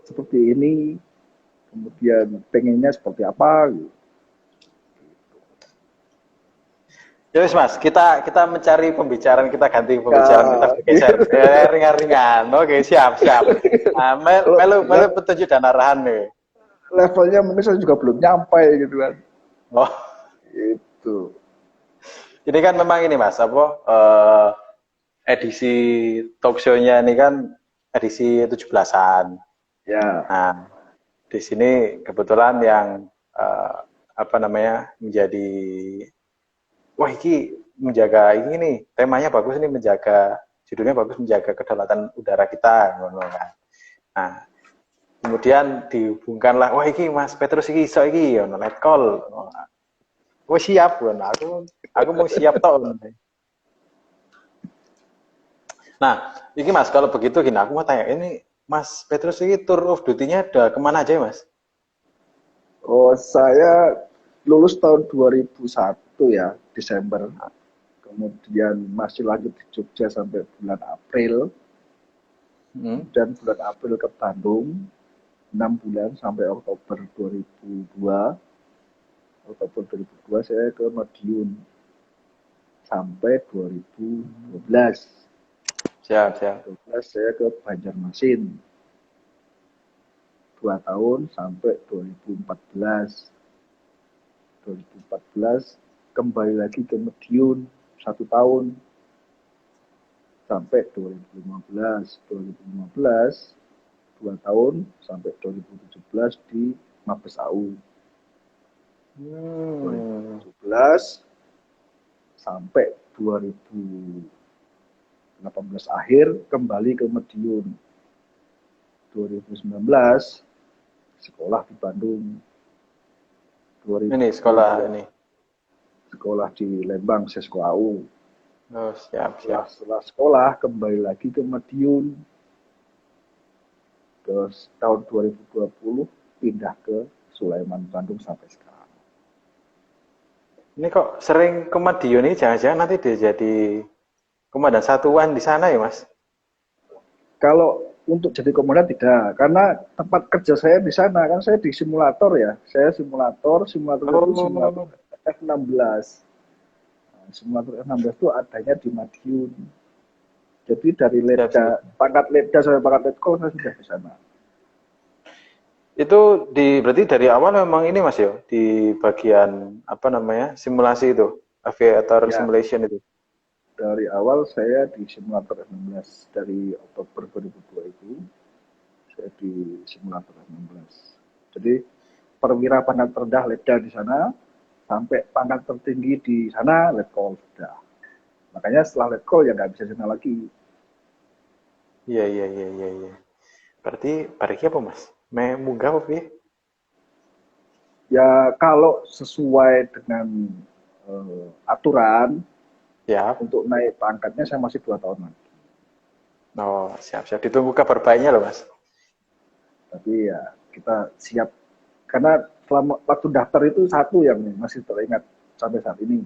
seperti ini, kemudian pengennya seperti apa gitu. Ya wis Mas, kita mencari pembicaraan, kita ganti pembicaraan, kita Ya, bergeser ringan-ringan. Oke, siap, siap. Nah, kalau melu petunjuk dan arahan nih. levelnya mungkin saya juga belum nyampe gitu kan. Oh, Itu. ini kan memang ini Mas, apa edisi talk show-nya ini kan edisi 17-an. Ya, Nah, di sini kebetulan yang eh, apa namanya menjadi wah ini menjaga ini nih temanya bagus nih menjaga judulnya bagus menjaga kedaulatan udara kita ngono kan. Nah, kemudian dihubungkanlah wah ini Mas Petrus iki iso iki ngono let call. Oh siap ngono aku mau siap tok. Nah, ini Mas kalau begitu gini aku mau tanya ini Mas Petrus ini tour of duty-nya udah kemana aja ya Mas? oh saya lulus tahun 2001 ya, Desember. Kemudian masih lanjut di Jogja sampai bulan April. Dan bulan April ke Bandung, 6 bulan sampai Oktober 2002. Oktober 2002 saya ke Madiun sampai 2012. Siap, siap. 2012 saya ke Banjarmasin 2 tahun sampai 2014. 2014 kembali lagi ke Madiun 1 tahun sampai 2015. 2015 2 tahun sampai 2017 di Mabes AU. 2017 sampai 2018 akhir kembali ke Madiun. 2019 sekolah di Bandung. Ini sekolah ini. Sekolah di Lembang, Sesko AU. Oh, siap, siap. Setelah sekolah kembali lagi ke Madiun. Terus tahun 2020 pindah ke Sulaiman, Bandung sampai sekarang. Ini kok sering ke Madiun ini jangan-jangan nanti dia jadi komandan satuan di sana ya Mas? Kalau untuk jadi komandan tidak, karena tempat kerja saya di sana kan saya di simulator ya. Saya simulator itu simulator Oh, F16. Nah, simulator F16 itu adanya di Madiun. Jadi dari siap, siap. pangkat Letda sampai pangkat Letkol saya sudah di sana. Itu berarti dari awal memang ini Mas ya, di bagian apa namanya simulasi itu, aviator Ya, simulation itu. dari awal saya di simulator F16 dari Oktober 2002 itu saya di simulator F16. Jadi perwira pangkat terendah Letda di sana sampai pangkat tertinggi di sana Letkol sudah. Makanya setelah Letkol ya nggak bisa di sana lagi. Iya, iya, iya, iya, iya. Berarti bariki apa Mas? Munggah apa piye? Ya kalau sesuai dengan aturan Siap. untuk naik pangkatnya saya masih 2 tahun lagi. Oh, siap, siap. Ditunggu kabar baiknya loh Mas. Tapi ya kita siap karena selama waktu daftar itu satu yang masih teringat sampai saat ini,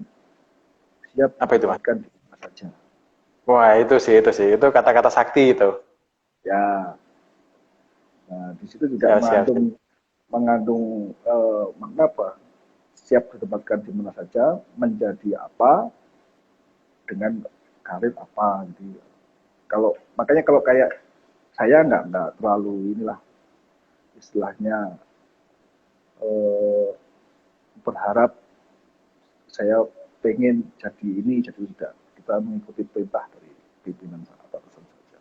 siap Apa itu Mas? ditempatkan di mana saja. Wah, itu sih. Itu kata-kata sakti itu. Ya, nah di situ juga Siap, siap, siap. mengandung makna apa? Siap ditempatkan di mana saja, menjadi apa, dengan karir apa gitu. Makanya kalau kayak saya nggak terlalu inilah istilahnya berharap saya pengen jadi ini jadi tidak, kita mengikuti perintah dari pimpinan atasan saja.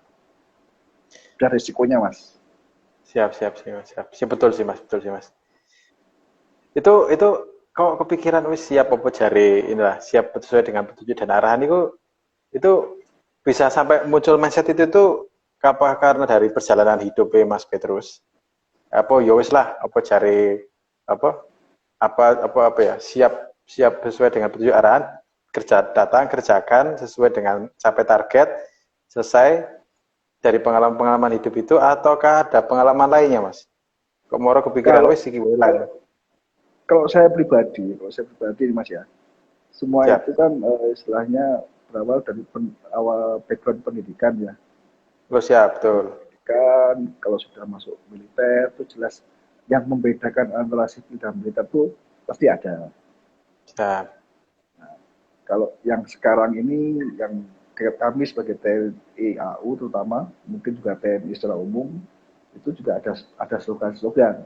Ada resikonya mas. Siap, siap, siap, siap. Siap, betul sih Mas, betul sih Mas. Itu kok kepikiran wis siap apa jari inilah, siap sesuai dengan petunjuk dan arahan itu bisa sampai muncul mindset itu tuh apa karena dari perjalanan hidupnya Mas Petrus? Apa ya wis lah, apa jari apa apa ya, siap siap sesuai dengan petunjuk arahan, kerjakan sesuai dengan capai target, selesai dari pengalaman-pengalaman hidup itu ataukah ada pengalaman lainnya Mas? Kok moro kepikiran Kalau wis iki wae lah. kalau saya pribadi mas ya, Semua Siap. itu kan istilahnya berawal dari awal background pendidikan ya. Oh, siap, betul. Pendidikan, kalau sudah masuk militer itu jelas yang membedakan antara sipil dan militer itu pasti ada. Siap. Kalau yang sekarang ini yang kami sebagai TNI AU terutama, mungkin juga TNI secara umum, itu juga ada slogan-slogan.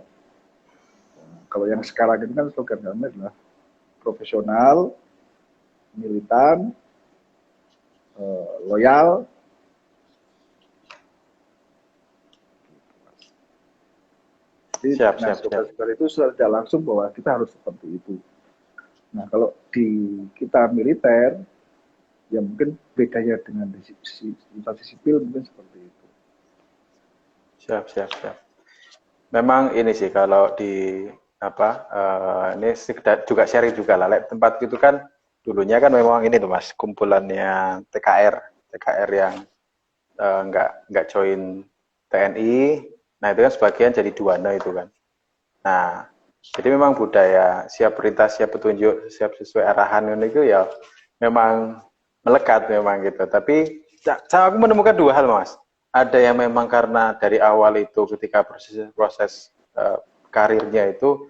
Kalau yang sekarang ini kan slogan kami adalah profesional, militan, loyal. Jadi Siap, dengan siap, siap. slogan-slogan itu sudah tidak langsung bahwa kita harus seperti itu. Nah kalau di kita militer, ya mungkin bedanya dengan instansi sipil mungkin seperti itu. Siap, siap, siap. Memang ini sih kalau di apa ini juga sharing juga lah. Tempat itu kan dulunya kan memang ini tuh Mas, kumpulannya TKR yang nggak join TNI. Nah itu kan sebagian jadi duana itu kan. Nah jadi memang budaya siap perintah, siap petunjuk, siap sesuai arahan itu ya memang melekat memang gitu. Tapi aku menemukan dua hal Mas. Ada yang memang karena dari awal itu ketika proses karirnya itu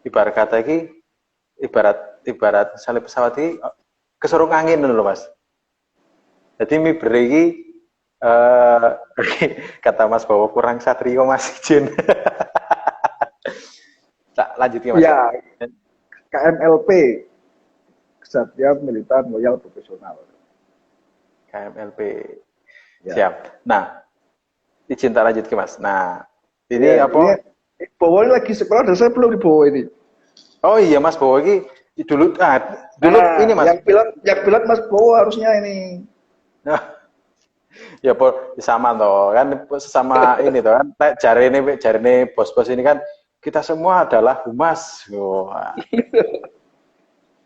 ibarat kata ini ibarat misalnya pesawat ini kesorong angin loh Mas. Jadi mi beri kata Mas bahwa kurang satrio Mas izin. Tak lanjutnya Mas. Ya, KMLP, Kesatuan Militan Loyal Profesional. KMLP. Ya. Siap. Nah, izin tak lanjut ke Mas. Nah, ini Ya, apa? ini Bowo ini lagi sekolah dan saya belum di Bowo ini. Oh iya Mas Bowo ini dulu ini Mas. Yang pilot Mas Bowo harusnya ini. Ya sama toh kan sama ini toh kan jari ini bos-bos ini kan kita semua adalah humas. Wah.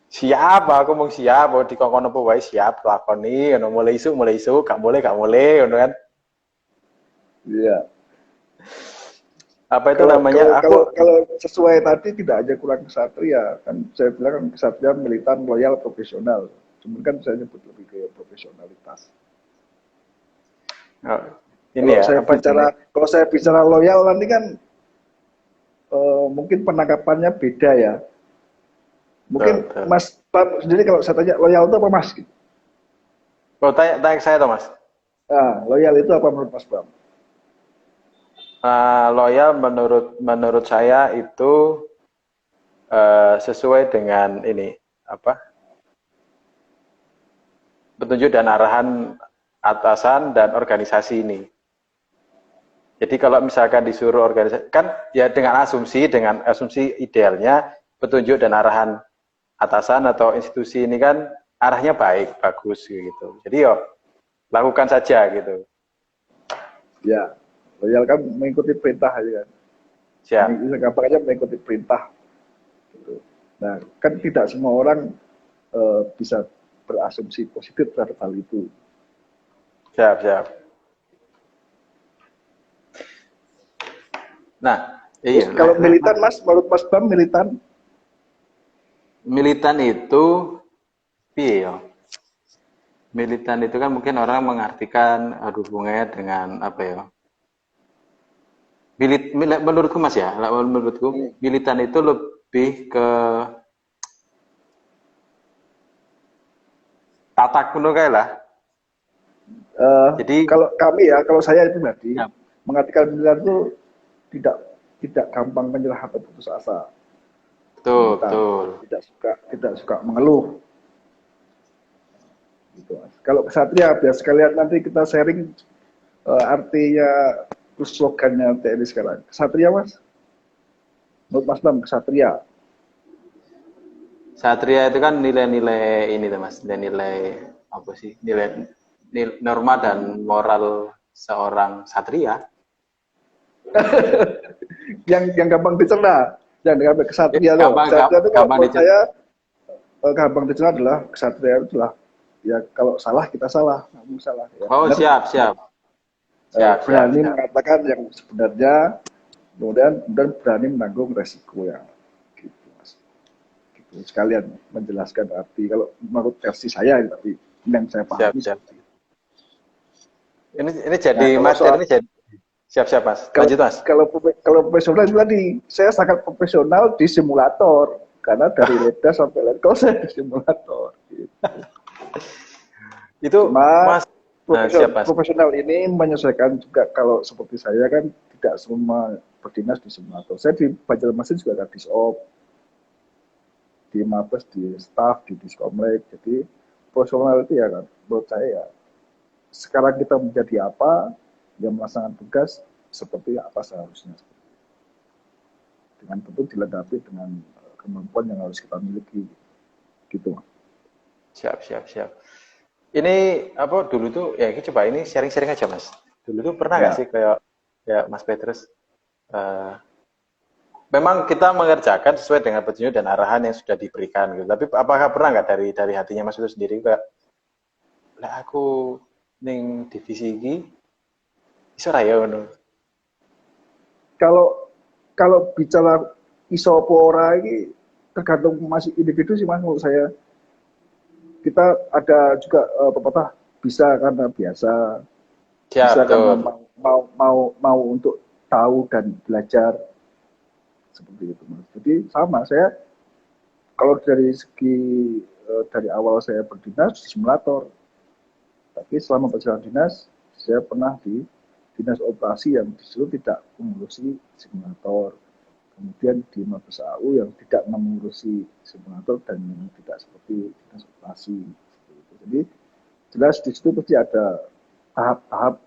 Siap aku mau siap di kongkon apa wae siap lakoni ngono mulai isu gak boleh ngono kan. Iya. Apa itu namanya? Kalau sesuai tadi tidak hanya kurang kesatria kan saya bilang kan kesatria militan loyal profesional. Cuma kan saya nyebut lebih ke profesionalitas. Oh, ini kalau saya bicara loyal nanti kan mungkin penangkapannya beda ya. Mungkin betul. Mas Bam sendiri kalau saya tanya loyal itu apa Mas? Oh, tanya saya Thomas. Nah, loyal itu apa menurut Mas Bam? Loyal menurut saya itu sesuai dengan ini apa? Petunjuk dan arahan atasan dan organisasi ini. Jadi kalau misalkan disuruh organisasi kan ya dengan asumsi idealnya petunjuk dan arahan atasan atau institusi ini kan arahnya bagus gitu. Jadi yo lakukan saja gitu. Ya, loyal kan mengikuti perintah aja kan. Siap. Gampangnya mengikuti perintah. Gitu. Nah, kan tidak semua orang bisa berasumsi positif terhadap hal itu. Siap. Nah, iya. Kalau militan Mas, menurut Mas Bam militan? Militan itu iya. Militan itu kan mungkin orang mengartikan hubungannya dengan apa ya? Menurutku Mas ya, menurutku militan itu lebih ke tatak kuno kayak lah. Jadi kalau kami ya, kalau saya itu berarti mengartikan militan itu tidak gampang menyerah atau putus asa. Betul. Tidak suka mengeluh. Gitu, Mas. Kalau kesatria biar sekalian nanti kita sharing artinya terus slogannya TNI sekarang. Kesatria Mas? Menurut Mas Bam kesatria. Satria itu kan nilai-nilai ini tuh Mas, nilai apa sih? Nilai norma dan moral seorang satria. yang gampang dicerna, yang gampang kesatria loh. Kesatria itu kalau menurut saya gampang dicerna adalah kesatria itu adalah ya kalau salah kita salah, kamu salah. Ya, oh benar. Siap. Berani mengatakan yang sebenarnya, kemudian berani menanggung resiko yang gitu Mas. sekalian menjelaskan arti kalau menurut versi saya, tapi yang saya Siap, pahami siap. seperti itu. Ini Nah, jadi kalau materi soal ini jadi siap-siap Mas. kalau Lanjut Mas. kalau profesional itu tadi, saya sangat profesional di simulator karena dari LEDA sampai letkol saya di simulator. Gitu. Itu Cuma Mas. Nah, siap Mas. profesional ini menyesuaikan juga, kalau seperti saya kan tidak semua berdinas di simulator. Saya di Banjarmasin juga ada disop, di Mabes, di staff, di Diskomlek. Jadi profesional itu ya kan, menurut saya ya, sekarang kita menjadi apa, yang melaksanakan tugas seperti apa seharusnya. Dengan tentu dilengkapi dengan kemampuan yang harus kita miliki. Gitu. Siap, siap, siap. Ini apa dulu tuh ya coba ini sharing-sharing aja Mas. Dulu tuh pernah nggak Ya, sih kayak ya Mas Petrus memang kita mengerjakan sesuai dengan petunjuk dan arahan yang sudah diberikan gitu. Tapi apakah pernah nggak dari hatinya Mas itu sendiri kayak lah aku ning divisi ini iso ra ya ngono. kalau kalau bicara isopora ini tergantung masih individu sih Mas, menurut saya. Kita ada juga pepatah, bisa karena biasa, bisa Siap karena tuh. mau untuk tahu dan belajar, seperti itu Mas. Jadi sama, saya kalau dari segi dari awal saya berdinas di simulator, tapi selama perjalanan dinas saya pernah di dinas operasi yang disitu tidak mengurusi simulator, kemudian di Mabes AU yang tidak mengurusi simulator dan yang tidak seperti dinas operasi. Jadi jelas di situ pasti ada tahap-tahap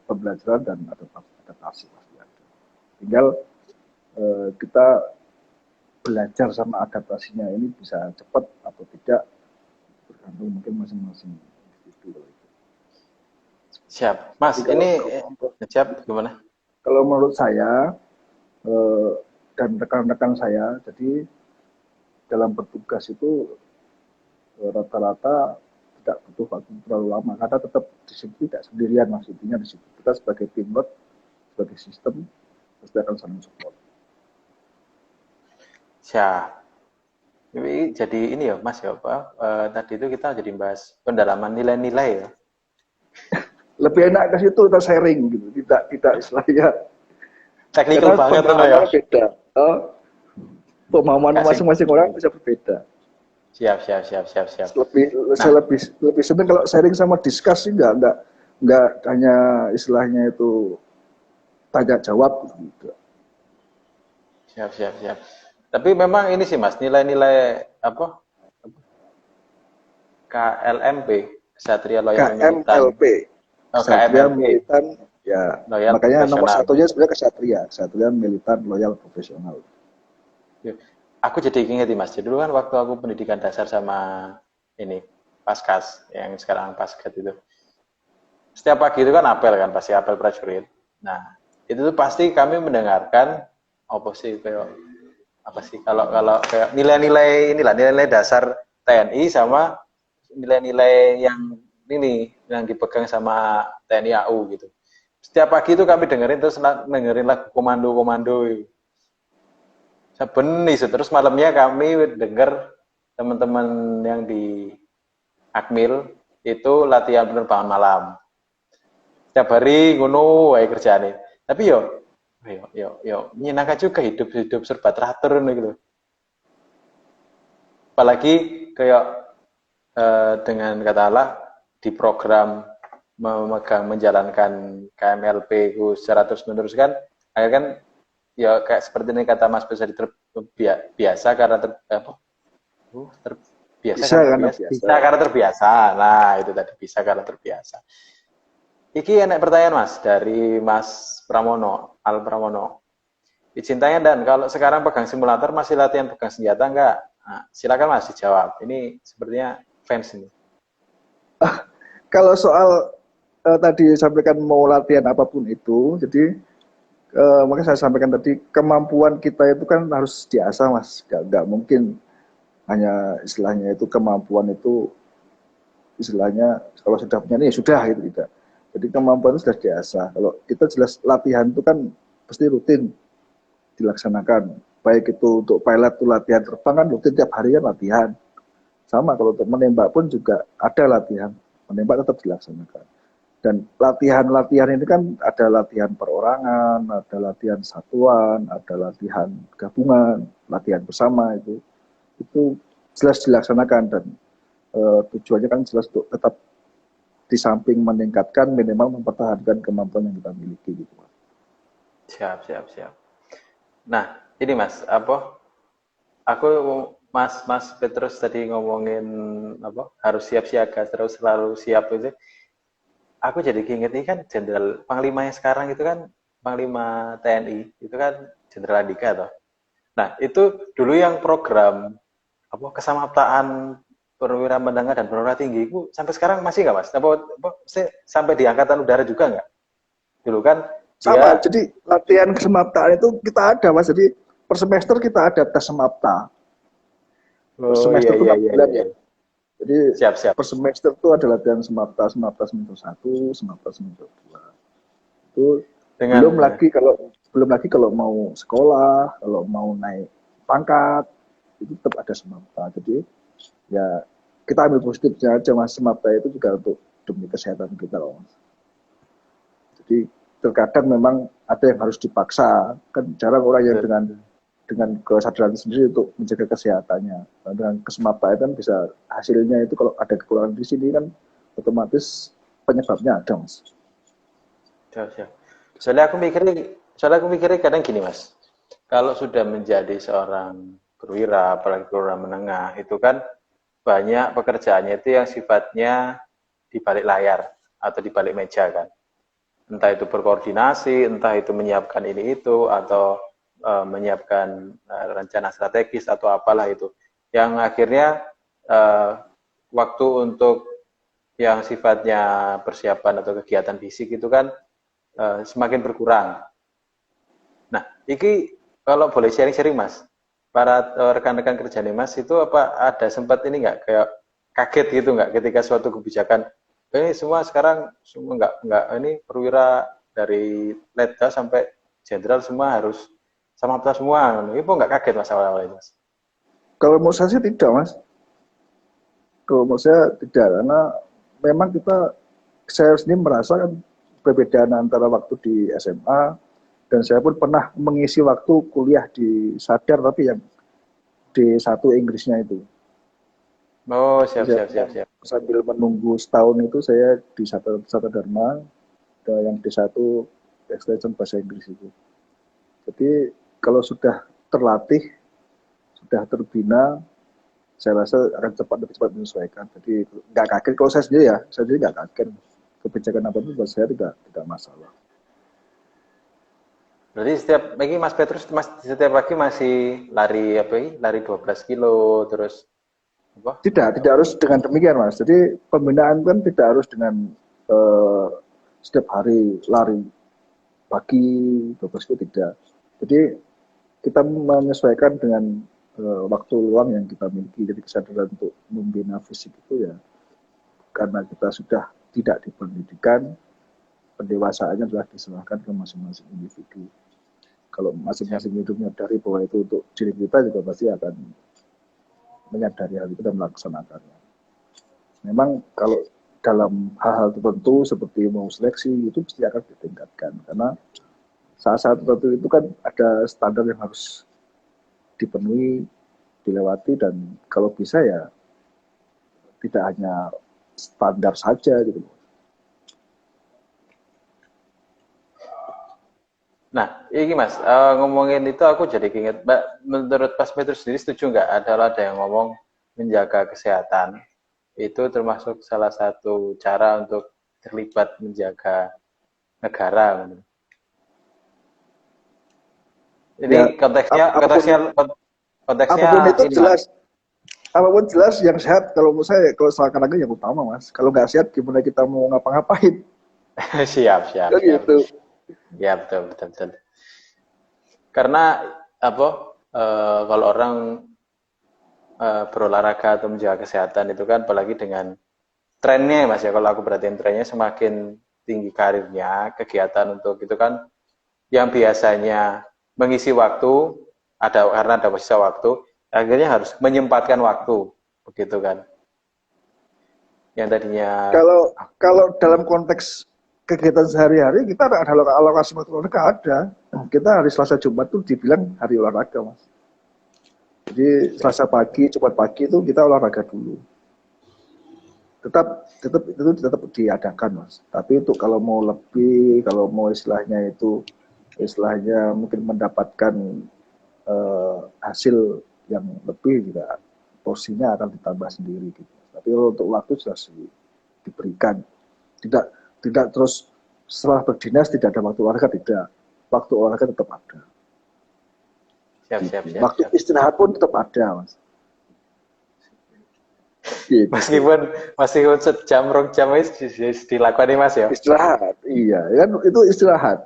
pembelajaran dan adaptasi pasti ada. Tinggal kita belajar sama adaptasinya ini bisa cepat atau tidak, tergantung mungkin masing-masing individu. Siap. Tapi Mas, ini siap gimana? kalau menurut saya dan rekan-rekan saya, jadi dalam bertugas itu rata-rata tidak butuh waktu terlalu lama karena tetap di situ tidak sendirian, maksudnya di situ kita sebagai teamwork, sebagai sistem pasti akan saling support. Siap. Ini jadi ini ya Mas ya apa tadi itu kita jadi bahas pendalaman nilai-nilai ya. Lebih enak ke situ kita sharing gitu, tidak istilahnya, Technical karena banget tuh ya. pemahamannya beda. Pemahaman Kasih. masing-masing orang bisa berbeda. Siap, siap, siap, siap, siap. Lebih Nah, saya lebih senang kalau sharing sama discuss sih, nggak hanya istilahnya itu tanya jawab gitu. siap, siap, siap. Tapi memang ini sih Mas, nilai-nilai apa? KLMP, Kesatria Loyal Militan. KMLP, Oh, Kesatria KMLP, Militan, ya Loyal makanya nomor Profesional. satunya sebenarnya Kesatria Militan Loyal Profesional. Ya. Aku jadi ingat nih Mas, jadi dulu kan waktu aku pendidikan dasar sama ini, Paskas, yang sekarang Paskat itu. Setiap pagi itu kan apel kan, pasti apel prajurit. Nah, itu tuh pasti kami mendengarkan apa sih kayak apa sih kalau kalau kayak nilai-nilai inilah nilai-nilai dasar TNI sama nilai-nilai yang ini yang dipegang sama TNI AU gitu. Setiap pagi itu kami dengerin terus dengerin lagu komando-komando. Saben isu terus malamnya kami denger teman-teman yang di Akmil itu latihan penerbangan malam. Setiap hari ngono wae kerjane. Tapi yo menyenangkan juga hidup serba teratur gitu. Apalagi kayak dengan kata Allah di program memegang menjalankan KMLP ku secara terus menerus kan akhirnya kan ya kayak seperti ini kata Mas bisa terbiasa karena terbiasa Bisa karena karena terbiasa biasa. bisa karena terbiasa nah itu tadi bisa karena terbiasa. Iki enak pertanyaan Mas dari Mas Pramono Al Pramono. Izin tanya dan kalau sekarang pegang simulator masih latihan pegang senjata enggak? Nah, silakan Mas dijawab. Ini sepertinya fans ini. Kalau soal tadi sampaikan mau latihan apapun itu, jadi makanya saya sampaikan tadi kemampuan kita itu kan harus diasah Mas, nggak mungkin hanya istilahnya itu kemampuan itu istilahnya kalau sudah punya ini ya sudah gitu, tidak. Jadi kemampuan itu sudah diasah. Kalau kita jelas latihan itu kan pasti rutin dilaksanakan. Baik itu untuk pilot tuh latihan terbang kan rutin tiap hari kan latihan. Sama kalau untuk menembak pun juga ada latihan. Menembak tetap dilaksanakan. Dan latihan-latihan ini kan ada latihan perorangan, ada latihan satuan, ada latihan gabungan, latihan bersama itu jelas dilaksanakan dan tujuannya kan jelas untuk tetap di samping meningkatkan minimal mempertahankan kemampuan yang kita miliki gitu. Siap, siap, siap. Nah, ini Mas, aku Mas Petrus tadi ngomongin harus siap siaga terus selalu siap itu. Aku jadi inget ini kan Jenderal Panglimanya sekarang itu kan Panglima TNI itu kan Jenderal Andika toh. Nah, itu dulu yang program kesamaptaan perwira menengah dan perwira tinggi itu sampai sekarang masih nggak Mas? Sampai di angkatan udara juga nggak? Dulu kan sama, jadi latihan kesemaptaan itu kita ada Mas, jadi per semester kita ada tes semapta. Per semester itu 6 bulan ya. Jadi siap. per semester itu ada latihan semapta semester 1, semapta semester 2. Itu belum lagi kalau mau sekolah, kalau mau naik pangkat, itu tetap ada semapta. Jadi ya kita ambil positifnya aja Mas, semapta itu juga untuk demi kesehatan kita loh Mas. Jadi terkadang memang ada yang harus dipaksa, kan jarang orang yang dengan kesadaran sendiri untuk menjaga kesehatannya. Nah, dengan kesemaptaan kan bisa hasilnya itu kalau ada kekurangan di sini kan otomatis penyebabnya ada Mas. Siap. Soalnya aku mikirnya kadang gini Mas, kalau sudah menjadi seorang perwira, apalagi perwira menengah, itu kan banyak pekerjaannya itu yang sifatnya di balik layar atau di balik meja kan. Entah itu berkoordinasi, entah itu menyiapkan ini itu, atau menyiapkan rencana strategis atau apalah itu. Yang akhirnya waktu untuk yang sifatnya persiapan atau kegiatan fisik itu kan semakin berkurang. Nah, ini kalau boleh sharing-sharing Mas, para rekan-rekan kerja nih Mas, itu apa ada sempat ini nggak kayak kaget gitu nggak ketika suatu kebijakan ini semua sekarang semua nggak ini perwira dari letda sampai jenderal semua harus sama semua. Ini kok nggak kaget Mas awal-awal itu Mas? Kalau menurut saya sih tidak Mas. Kalau menurut saya tidak, karena memang saya sendiri merasakan perbedaan antara waktu di SMA dan saya pun pernah mengisi waktu kuliah di Sadar tapi yang D1 Inggrisnya itu. Oh, siap. Sambil menunggu setahun itu saya di Sata Dharma, yang D1 Extension Bahasa Inggris itu. Jadi kalau sudah terlatih, sudah terbina, saya rasa akan lebih cepat menyesuaikan. Jadi nggak kaget kalau saya sendiri nggak kaget. Kebijakan apapun buat saya tidak masalah. Berarti Mas Petrus setiap pagi masih lari lari 12 kilo terus apa? Tidak harus dengan demikian Mas. Jadi pembinaan kan tidak harus dengan setiap hari lari pagi 12 kilo tidak. Jadi kita menyesuaikan dengan waktu luang yang kita miliki. Jadi kesadaran untuk membina fisik itu ya karena kita sudah tidak di pendidikan, pendewasaannya adalah diserahkan ke masing-masing individu. Kalau masing-masing hidup menyadari bahwa itu untuk diri kita juga pasti akan menyadari hal itu dan melaksanakannya. Memang kalau dalam hal-hal tertentu seperti mau seleksi itu pasti akan ditingkatkan karena saat-saat tertentu itu kan ada standar yang harus dipenuhi, dilewati dan kalau bisa ya tidak hanya standar saja gitu. Nah, ini Mas, ngomongin itu aku jadi ingat, menurut Mas Petrus sendiri setuju nggak ada yang ngomong menjaga kesehatan itu termasuk salah satu cara untuk terlibat menjaga negara. Ini ya, konteksnya apapun itu ini, jelas. Apapun jelas yang sehat kalau menurut saya kalau seakan-akan yang utama Mas. Kalau nggak sehat gimana kita mau ngapa-ngapain? siap. Gitu. Ya betul. Karena kalau orang berolahraga atau menjaga kesehatan itu kan apalagi dengan trennya Mas ya, kalau aku perhatiin trennya semakin tinggi karirnya, kegiatan untuk itu kan yang biasanya mengisi waktu karena ada sisa waktu, akhirnya harus menyempatkan waktu, begitu kan? Yang tadinya Kalau dalam konteks kegiatan sehari-hari kita ada alokasi waktu olahraga ada. Kita hari Selasa Jumat tuh dibilang hari olahraga, Mas. Jadi Selasa pagi, Jumat pagi itu kita olahraga dulu. Tetap itu tetap diadakan, Mas. Tapi untuk kalau mau lebih, kalau mau istilahnya mungkin mendapatkan hasil yang lebih juga porsinya akan ditambah sendiri gitu. Tapi untuk waktu sudah diberikan. Tidak terus setelah berdinas tidak ada waktu olahraga, tidak. Waktu olahraga tetap ada. Siap. Waktu istirahat pun tetap ada, Mas. Gitu. Meskipun sejam, 2 jam itu dilakukan nih, Mas ya. Istirahat, iya, kan itu istirahat.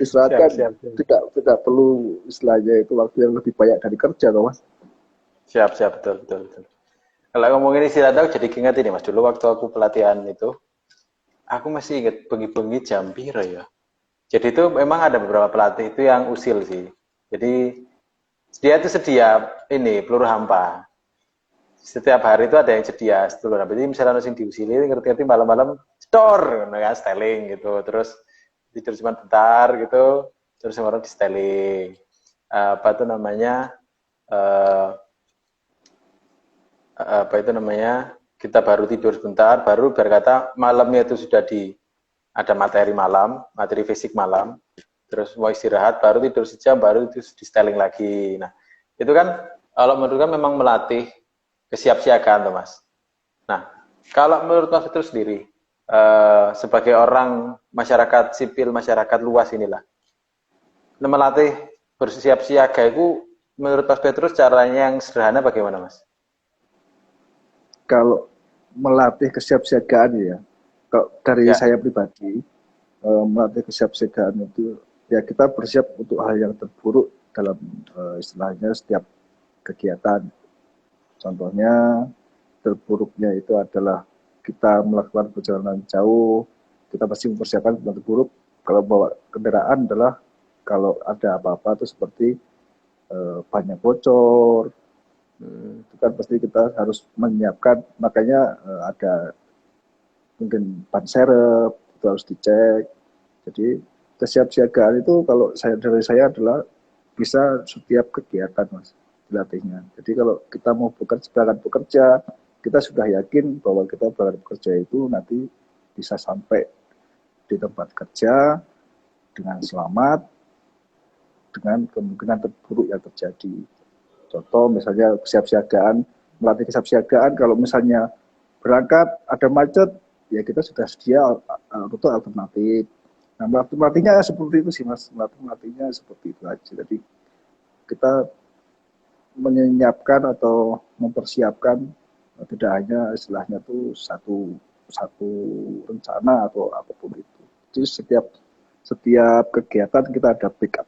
Istirahat kan tidak perlu istilahnya itu waktu yang lebih banyak dari kerja, toh, Mas. Siap, betul. Kalau ngomongin istirahat aku jadi ingat ini, Mas. Dulu waktu aku pelatihan itu, aku masih ingat bengi-bengi jam piro ya. Jadi itu memang ada beberapa pelatih itu yang usil sih. Jadi dia itu sedia ini peluru hampa. Setiap hari itu ada yang sedia peluru hampa. Jadi misalnya sing diusili ngerti-ngerti malam-malam store kan styling gitu. Terus tidur cuma bentar gitu, terus orang di styling. Apa itu namanya? Kita baru tidur sebentar, baru berkata malamnya itu sudah ada materi malam, materi fisik malam, terus mau istirahat, baru tidur sejam, baru itu di styling lagi. Nah, itu kan kalau menurut kan memang melatih kesiapsiagaan, tuh, Mas. Nah, kalau menurut Mas itu sendiri, sebagai orang masyarakat sipil, masyarakat luas inilah, melatih bersiap siaga itu menurut Mas Petrus caranya yang sederhana bagaimana, Mas? Kalau melatih kesiapsiagaan ya, kalau dari saya pribadi, melatih kesiapsiagaan itu ya kita bersiap untuk hal yang terburuk dalam istilahnya setiap kegiatan. Contohnya terburuknya itu adalah kita melakukan perjalanan jauh, kita pasti mempersiapkan yang terburuk. Kalau bawa kendaraan adalah kalau ada apa-apa itu seperti bannya bocor, itu kan pasti kita harus menyiapkan, makanya ada mungkin ban serep itu harus dicek. Jadi kesiapsiagaan itu kalau dari saya adalah bisa setiap kegiatan, Mas, dilatihnya. Jadi kalau kita mau bekerja, kita sudah yakin bahwa kita berangkat bekerja itu nanti bisa sampai di tempat kerja dengan selamat, dengan kemungkinan terburuk yang terjadi. Contoh misalnya kesiapsiagaan, melatih kesiapsiagaan kalau misalnya berangkat ada macet, ya kita sudah sedia rute alternatif. Nah, melatihnya seperti itu sih, Mas. Melatihnya seperti itu aja. Jadi kita menyiapkan atau mempersiapkan tidak hanya istilahnya tuh satu rencana atau apapun itu. Jadi setiap kegiatan kita ada backup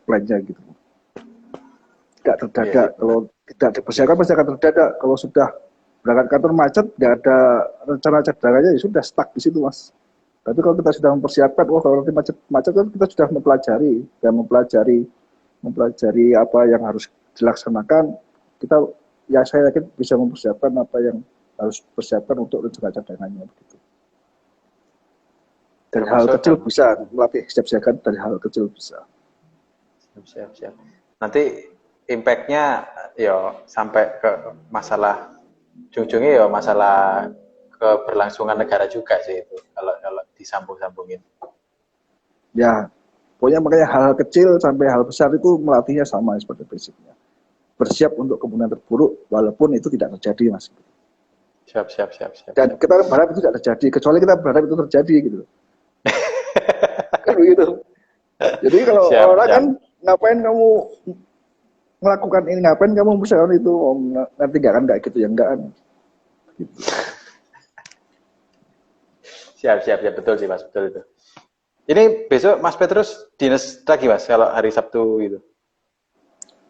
plan-nya gitu. Tidak terdadak. Kalau tidak dipersiapkan pasti akan terdadak. Kalau sudah berangkat kantor macet, nggak ada rencana cadangannya, ya sudah stuck di situ, Mas. Tapi kalau kita sudah mempersiapkan, kalau nanti macet kan kita sudah mempelajari apa yang harus dilaksanakan. Saya yakin bisa mempersiapkan apa yang harus dipersiapkan untuk rencana cadangannya begitu. Dari hal kecil bisa melatih kesiapsiagaan, dari hal kecil bisa. Siap. Nanti impact-nya ya sampai ke masalah ujung-ujungnya ya masalah keberlangsungan negara juga sih itu kalau disambung-sambungin. Ya, pokoknya makanya hal-hal kecil sampai hal besar itu melatihnya sama seperti prinsipnya. Bersiap untuk kemungkinan terburuk walaupun itu tidak terjadi, Mas. Siap. Dan kita berharap itu tidak terjadi, kecuali kita berharap itu terjadi gitu. Kan begitu. Jadi kalau orang kan ngapain kamu melakukan ini, ngapain kamu mempersiapkan itu, nanti nggak kan kayak gitu ya, enggak kan. Gitu. Siap, betul sih, Mas, betul itu. Ini besok Mas Petrus dinas lagi, Mas, kalau hari Sabtu gitu.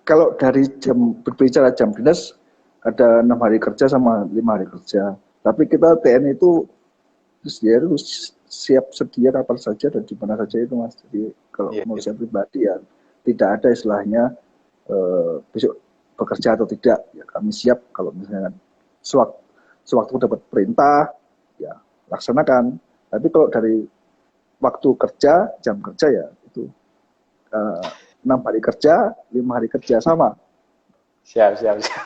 Kalau dari berbicara jam dinas ada 6 hari kerja sama 5 hari kerja. Tapi kita TNI itu siap sedia kapan saja dan di mana saja itu, Mas. Jadi kalau menurut saya pribadi ya tidak ada istilahnya besok bekerja atau tidak, ya kami siap kalau misalnya sewaktu dapat perintah, ya laksanakan. Tapi kalau dari waktu kerja, jam kerja ya itu 6 hari kerja, 5 hari kerja sama. Siap, siap, siap.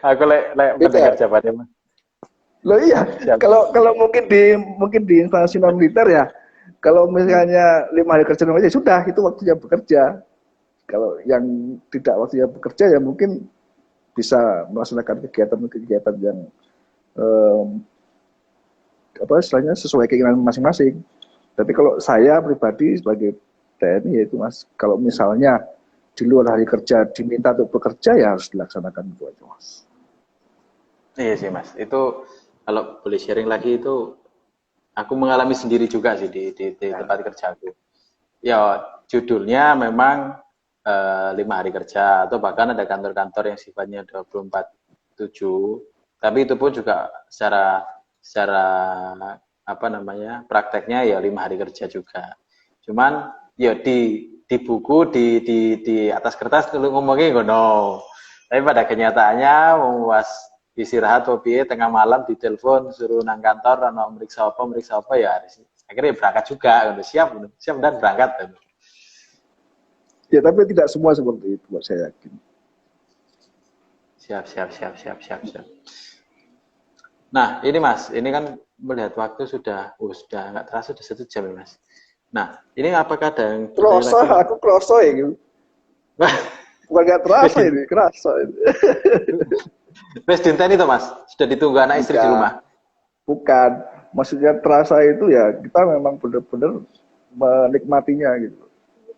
Aku lek mendengar Beda. jawabannya, Mas. Loh iya, Siap. kalau mungkin di instansi non militer ya, kalau misalnya 5 hari kerja ya sudah itu waktunya bekerja. Kalau yang tidak waktunya bekerja ya mungkin bisa melaksanakan kegiatan-kegiatan yang istilahnya sesuai keinginan masing-masing. Tapi kalau saya pribadi sebagai TNI yaitu Mas, kalau misalnya di luar hari kerja diminta untuk bekerja ya harus dilaksanakan itu aja Mas. Iya sih Mas, itu kalau boleh sharing lagi itu aku mengalami sendiri juga sih di tempat kerjaku. Ya judulnya memang 5 hari kerja atau bahkan ada kantor-kantor yang sifatnya 24/7, tapi itu pun juga secara apa namanya prakteknya ya 5 hari kerja juga. Cuman ya di buku di atas kertas dulu ngomongnya ngono. Tapi pada kenyataannya pas istirahat piye tengah malam ditelepon suruh nang kantor ana meriksa apa ya akhirnya berangkat juga siap dan berangkat. Ya tapi tidak semua seperti itu saya yakin. Siap. Nah, ini Mas, ini kan melihat waktu sudah nggak terasa sudah 1 jam ya Mas. Nah, ini apakah ada yang bertanya Kroso, lagi Mas? aku kroso ya gitu. Bukan nggak terasa ini, kerasa ini. Wes dinten itu Mas, sudah ditunggu anak istri di rumah. Bukan, maksudnya terasa itu ya kita memang benar-benar menikmatinya gitu.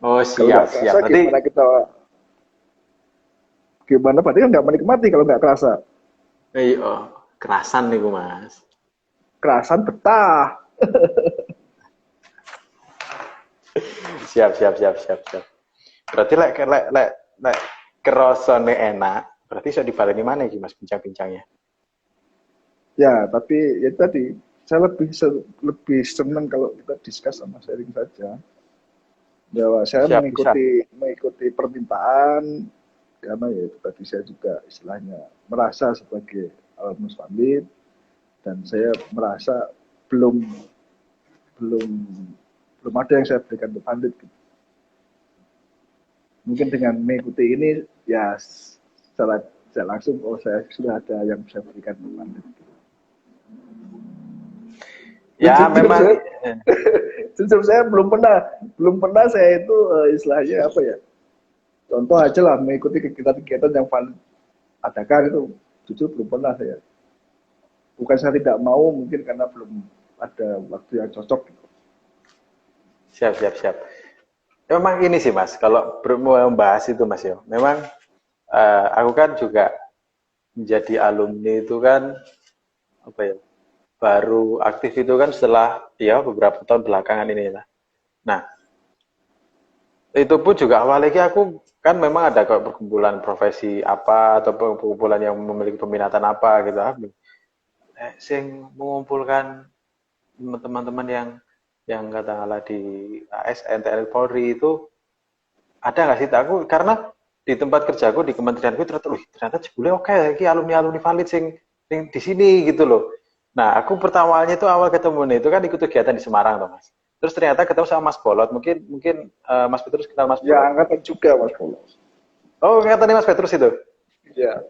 Oh Kalau nggak siap. terasa gimana berarti kan nggak menikmati kalau nggak kerasa. Kerasan nih Mas. Kerasan betah. Siap. Berarti lek kerasane enak, berarti bisa dibaleni mana iki Mas bincang-bincangnya? Ya, tapi ya tadi saya lebih senang kalau kita diskus sama sharing saja. Bahwa saya Siap, bisa. mengikuti permintaan karena ya itu tadi saya juga istilahnya merasa sebagai alumnus Pandit dan saya merasa belum belum belum ada yang saya berikan ke Pandit. Mungkin dengan mengikuti ini ya secara langsung saya sudah ada yang saya berikan ke Pandit. Ya memang Jujur saya belum pernah saya itu istilahnya apa ya, contoh aja lah mengikuti kegiatan-kegiatan yang Pandit adakan itu jujur belum pernah saya. Bukan saya tidak mau, mungkin karena belum ada waktu yang cocok gitu. siap. Memang ini sih Mas, kalau membahas itu Mas ya, memang aku kan juga menjadi alumni itu kan apa ya, baru aktif itu kan setelah ya beberapa tahun belakangan ini lah. Nah, itu pun juga awalnya aku kan memang ada kayak perkumpulan profesi apa atau perkumpulan yang memiliki peminatan apa gitu. Sing mengumpulkan teman-teman yang katakanlah di ASN, TNI Polri itu ada nggak sih? Aku karena di tempat kerjaku di kementerianku ternyata jebule oke iki alumni valid sing di sini gitu loh. Nah, aku pertamanya itu awal ketemu nih itu kan ikut kegiatan di Semarang toh, Mas. Terus ternyata ketemu sama Mas Bolot. Mungkin Mas Petrus kenal Mas Ya Bolot. angkatan juga Mas Polo. Oh, katanya Mas Petrus itu. Ya.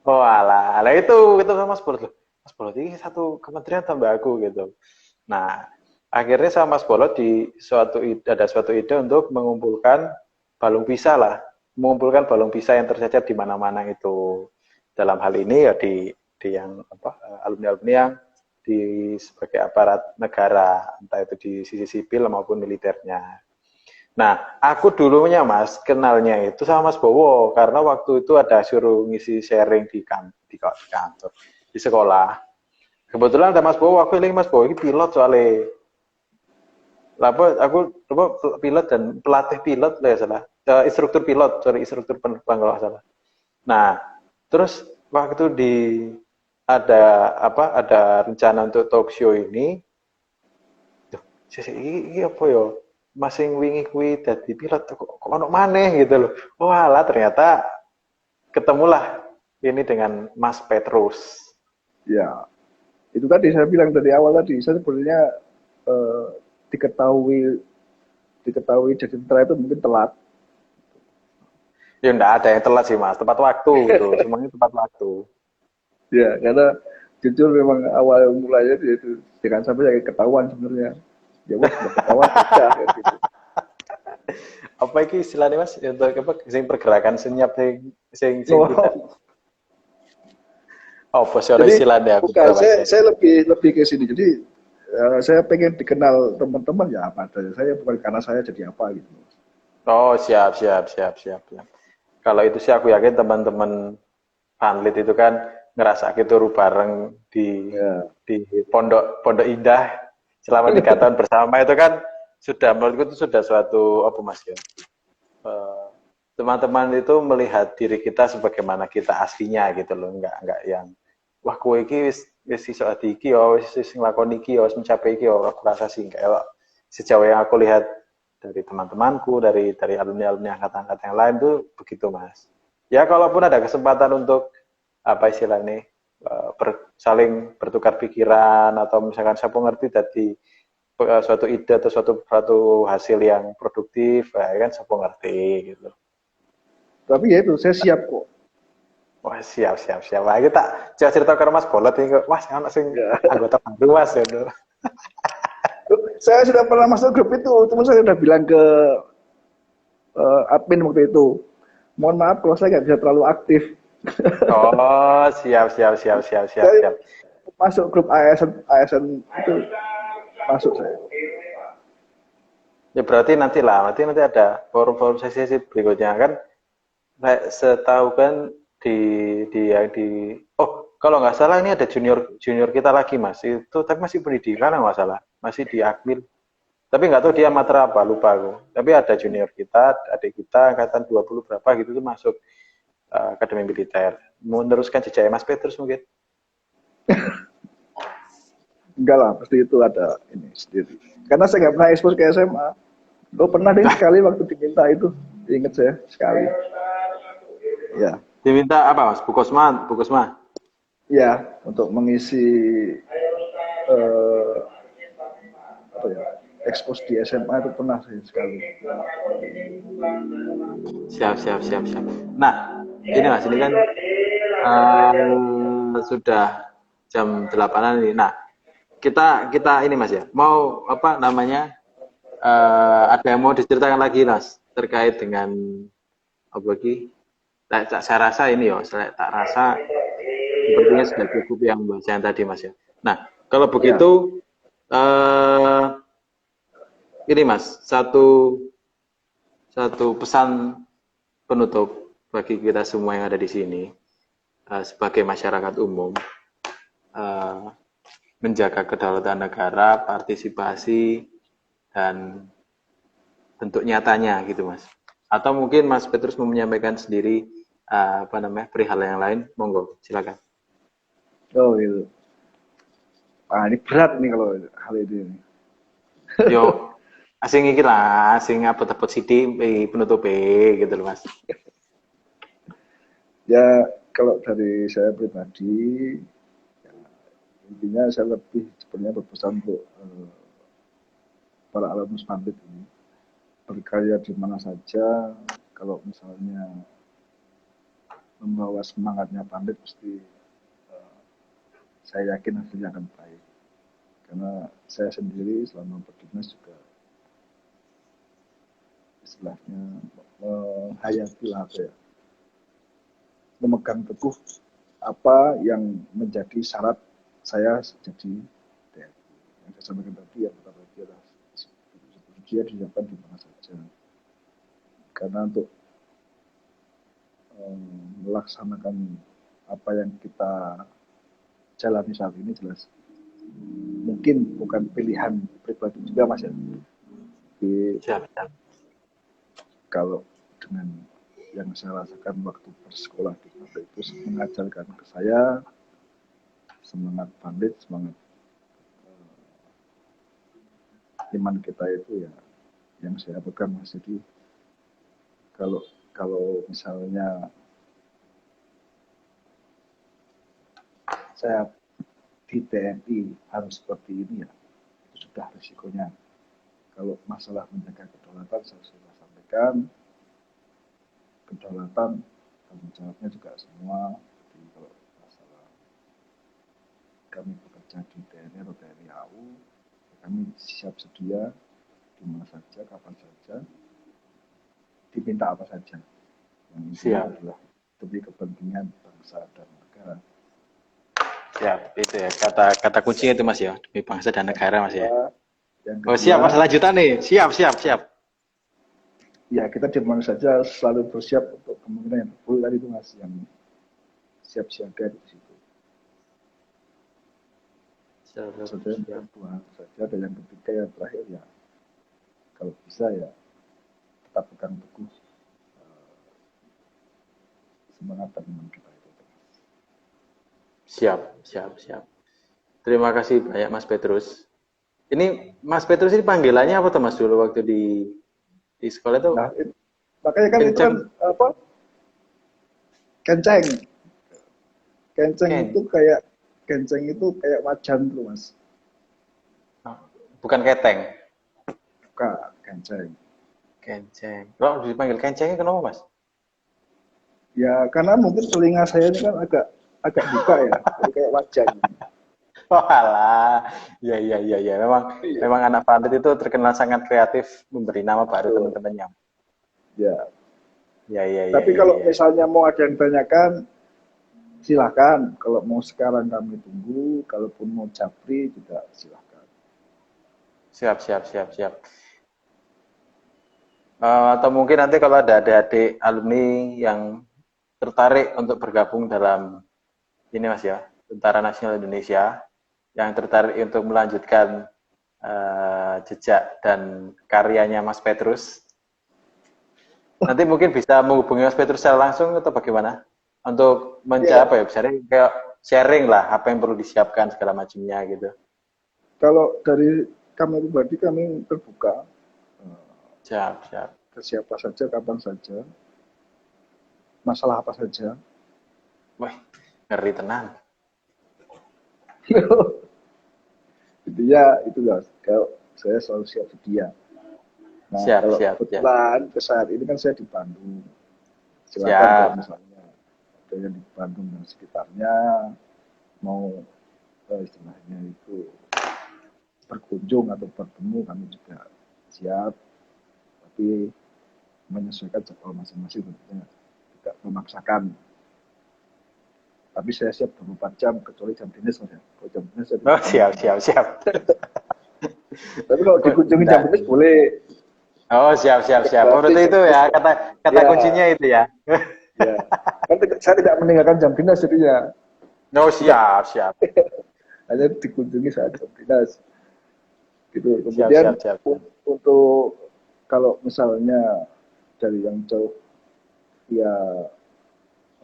Oh, alah itu sama Mas Bolot loh. Mas Bolot ini satu kementerian tambah aku gitu. Nah, akhirnya sama Mas Bolot ada suatu ide untuk mengumpulkan balung pisah lah, mengumpulkan balung pisah yang tercecer di mana-mana itu. Dalam hal ini ya di yang alumni-alumni yang di sebagai aparat negara, entah itu di sisi sipil maupun militernya. Nah, aku dulunya Mas kenalnya itu sama Mas Bowo karena waktu itu ada suruh ngisi sharing di kantor, di sekolah. Kebetulan ada Mas Bowo, aku ini Mas Bowo ini pilot soalnya. Aku pilot dan pelatih pilot lah ya salah. Instruktur pilot, instruktur penerbang kalau salah. Nah, terus waktu ada rencana untuk talk show ini, ini apa ya? masing wingi kuwi dadi pilot kok ono maneh gitu loh. Walah ternyata ketemulah ini dengan Mas Petrus. Ya, itu tadi saya bilang dari awal tadi, saya sebenarnya eh, diketahui jadi tentara itu mungkin telat. Ya enggak ada yang telat sih Mas, tepat waktu gitu. Semuanya tepat waktu. Ya, karena jujur memang awal mulanya itu jangan sampai yang ketahuan sebenarnya. Ya wes sudah ketahuan udah kayak gitu. Apa iki istilahnya Mas? Untuk apa sing pergerakan senyap sing tidak. Oh, Apa sih orang jadi istilahnya aku bukan, juga Mas ya. saya lebih ke sini. Jadi saya pengen dikenal teman-teman ya apa adanya. Saya bukan karena saya jadi apa gitu. Oh, siap. Kalau itu sih aku yakin teman-teman Panlit itu kan ngerasa turu bareng Ya, di Pondok Pondok Indah selama 3 tahun bersama itu kan sudah menurutku itu sudah suatu apa Mas ya. Eh, teman-teman itu melihat diri kita sebagaimana kita aslinya gitu loh, enggak yang wah kowe iki wis iso adi iki ya wis nglakoni iki ya wis mencapai iki ya aku rasa sih enggak. Sejauh yang aku lihat dari teman-temanku, dari alumni-alumni angkatan-angkatan yang lain tuh begitu Mas. Ya kalaupun ada kesempatan untuk apa istilahnya saling bertukar pikiran atau misalkan siapa ngerti dari suatu ide atau suatu hasil yang produktif, ya kan siapa ngerti gitu. tapi ya itu saya siap kok. Wah siap. Wah kita cerita ke Mas Bolot ini, Mas anak sing Ya. anggota baru Mas gitu. Saya sudah pernah masuk grup itu, cuma saya sudah bilang ke admin waktu itu. Mohon maaf kalau saya nggak bisa terlalu aktif. Oh Saya siap. masuk grup ASN itu masuk saya. Ya berarti nanti ada forum-forum sesi berikutnya kan. Setahu kan di oh kalau nggak salah ini ada junior kita lagi Mas itu tapi masih pendidikan nggak salah masih di Akmil tapi nggak tahu dia matra apa lupa aku tapi ada junior kita adik kita angkatan 20 berapa gitu tuh masuk akademi militer meneruskan jejak Mas Petrus mungkin. Enggak lah, pasti itu ada ini sendiri. Karena saya nggak pernah ekspos ke SMA. Oh pernah deh sekali waktu diminta itu, ingat saya sekali. Ya, Diminta apa Mas Bukosma ya untuk mengisi eh, apa ya, ekspos di SMA itu pernah saya sekali. siap. Nah ini Mas ini kan sudah jam 8-an ini. Nah, kita ini Mas ya. Mau apa namanya? Ada yang mau diceritakan lagi Mas terkait dengan apa lagi? Saya rasa ini ya, saya tak rasa sepertinya sudah cukup yang bacaan tadi Mas ya. Nah, kalau Ya, begitu ini Mas, satu pesan penutup bagi kita semua yang ada di sini sebagai masyarakat umum menjaga kedaulatan negara, partisipasi dan bentuk nyatanya gitu Mas. Atau mungkin Mas Petrus mau menyampaikan sendiri apa namanya perihal yang lain, monggo silakan. oh itu. Ah ini berat nih kalau hal ini. Yo asing iki lah, asing apa dapat CD penutup gitu loh Mas. Ya kalau dari saya pribadi, intinya saya lebih sebenarnya berpesan untuk para alumnus pandit ini berkarya di mana saja. Kalau misalnya membawa semangatnya pandit, pasti saya yakin hasilnya akan baik. Karena saya sendiri selama berdinas juga istilahnya menghayati lah apa ya, memegang teguh apa yang menjadi syarat saya jadi TNI. Yang saya sampaikan tadi yang pertama tadi adalah dia disiapkan di mana saja. Karena untuk melaksanakan apa yang kita jalani saat ini jelas mungkin bukan pilihan pribadi juga Mas ya. Jadi Siap. kalau dengan yang saya rasakan waktu bersekolah di Pandit itu mengajarkan ke saya semangat Pandit, semangat iman kita itu ya yang saya pegang Mas. Jadi kalau kalau misalnya saya di TNI harus seperti ini ya, itu sudah risikonya. Kalau masalah menjaga kedaulatan saya sudah sampaikan, kedaulatan tanggung jawabnya juga semua. Jadi kalau masalah kami bekerja di TNI atau TNI AU, kami siap sedia di mana saja, kapan saja, diminta apa saja. Yang intinya Siap. adalah demi kepentingan bangsa dan negara. Siap, itu ya kata kuncinya itu Mas ya, demi bangsa dan negara Mas ya. Yang Oh siap, kedua, masalah lanjutan nih. Siap, siap, siap. ya kita di mana saja selalu bersiap untuk kemungkinan yang terburuk tadi itu Mas, yang siap siaga di situ. Saja yang kedua saja, dan yang ketiga yang terakhir ya, kalau bisa ya tetap pegang teguh semangat dan iman kita itu. Siap, siap, siap. Terima kasih banyak Mas Petrus. Ini Mas Petrus ini panggilannya apa tuh Mas dulu waktu di sekolah itu? Nah, makanya kan itu Kenceng. kan apa? Kenceng. Kenceng Ken. itu kayak kenceng itu kayak wajan tuh Mas. Bukan keteng. Bukan kenceng. Kenceng. Kalau dipanggil kencengnya kenapa Mas? Ya karena mungkin telinga saya ini kan agak agak buka ya, jadi kayak wajan. Oh alah. Ya, ya, ya, ya. Memang Iya. memang anak Pandit itu terkenal sangat kreatif memberi nama baru Betul. teman-temannya. Ya. Ya, ya, ya, Tapi ya, kalau ya. misalnya mau ada yang tanyakan, silahkan. Kalau mau sekarang kami tunggu, kalaupun mau japri juga silahkan. Siap, siap, siap, siap. Atau mungkin nanti kalau ada adik-adik alumni yang tertarik untuk bergabung dalam ini Mas ya, Tentara Nasional Indonesia, yang tertarik untuk melanjutkan jejak dan karyanya Mas Petrus, nanti mungkin bisa menghubungi Mas Petrus secara langsung atau bagaimana? Untuk Ya, mencapai ya, misalnya kayak sharing lah apa yang perlu disiapkan segala macamnya gitu. kalau dari kami pribadi kami terbuka Siap, siap. ke siapa saja, kapan saja, masalah apa saja. Wah, ngeri tenang. Intinya itu lah, kalau saya selalu siap sedia. Nah, Siap, kalau siap, siap. kebetulan ke saat ini kan saya di Bandung. Silakan kalau Siap. misalnya ada yang di Bandung dan sekitarnya mau istilahnya itu berkunjung atau bertemu, kami juga siap, tapi menyesuaikan jadwal masing-masing tentunya, tidak memaksakan. Tapi saya siap 24 jam kecuali jam dinas Mas ya. Kalau jam dinas saya tidak Oh, mau. siap, siap, siap. Tapi kalau dikunjungi jam Enggak. dinas boleh. Oh, siap, siap, siap. Oh, Berarti berarti jam itu dinas ya ya. kata Ya, kuncinya itu ya. ya. Kan saya tidak meninggalkan jam dinas jadinya. Oh, siap, siap. Hanya dikunjungi saat jam dinas. Gitu. Siap, Kemudian siap, siap. untuk kalau misalnya dari yang jauh via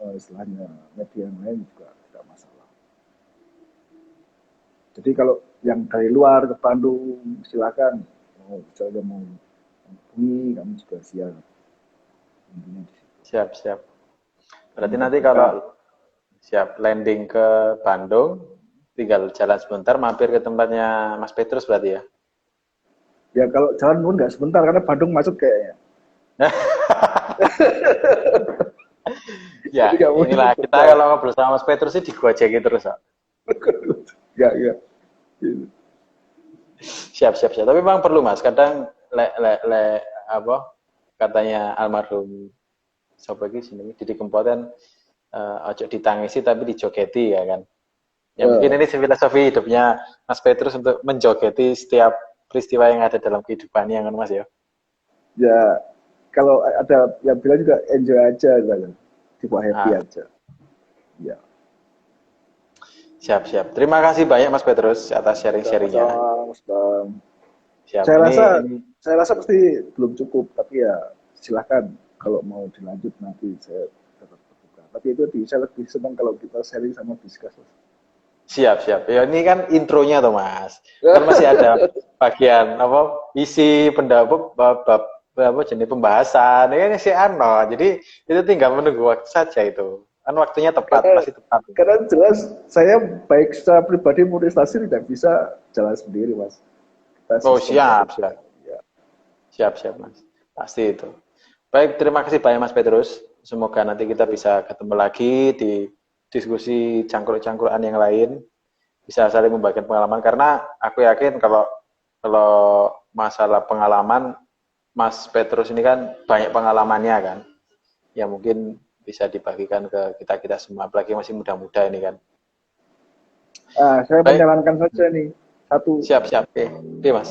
istilahnya media yang lain juga tidak masalah. Jadi kalau yang dari luar ke Bandung silakan, mau misalnya mau menghubungi kami juga siap. Intinya di situ. Siap, siap. Berarti Kami nanti terbuka. kalau siap landing ke Bandung, tinggal jalan sebentar mampir ke tempatnya Mas Petrus berarti ya. Ya kalau jalan pun nggak sebentar karena Bandung macet kayaknya. Jadi Ya, nggak mungkin inilah kita sebentar. kalau ngobrol sama Mas Petrus sih digojeki terus, Pak. Nggak. Siap, siap, siap. Tapi memang perlu, Mas. Kadang apa katanya almarhum sapa iki jenenge Didi Kempot kan ojo ditangisi tapi dijogeti ya kan. Ya mungkin ini filosofi hidupnya Mas Petrus untuk menjogeti setiap peristiwa yang ada dalam kehidupannya kan Mas ya. Ya kalau ada yang bilang juga enjoy aja, dibuat happy Ah, aja. Ya. siap, siap. Terima kasih banyak Mas Petrus atas sharing-sharingnya. Sama-sama, Mas Bang. Siap. Saya Ini rasa saya rasa pasti belum cukup, tapi ya silahkan kalau mau dilanjut nanti saya tetap terbuka. Tapi itu bisa lebih senang kalau kita sharing sama discuss. Siap, siap. Ya ini kan intronya tuh Mas. Kan masih ada bagian apa isi pendapat apa jenis pembahasan. Ini kan masih jadi itu tinggal menunggu waktu saja itu. Kan waktunya tepat, Karena masih tepat. karena jelas saya baik secara pribadi maupun instansi tidak bisa jalan sendiri, Mas. Kita Oh, sistem siap, tertutup. siap. Ya. Siap, siap, Mas. Pasti itu. Baik, terima kasih banyak Mas Petrus. Semoga nanti kita bisa ketemu lagi di diskusi cangkruk-cangkruan yang lain. Bisa saling membagikan pengalaman karena aku yakin kalau kalau masalah pengalaman Mas Petrus ini kan banyak pengalamannya kan. Ya mungkin bisa dibagikan ke kita-kita semua apalagi masih muda-muda ini kan. Saya Baik, menyarankan saja nih satu siap-siap. Oke. Oke, Mas.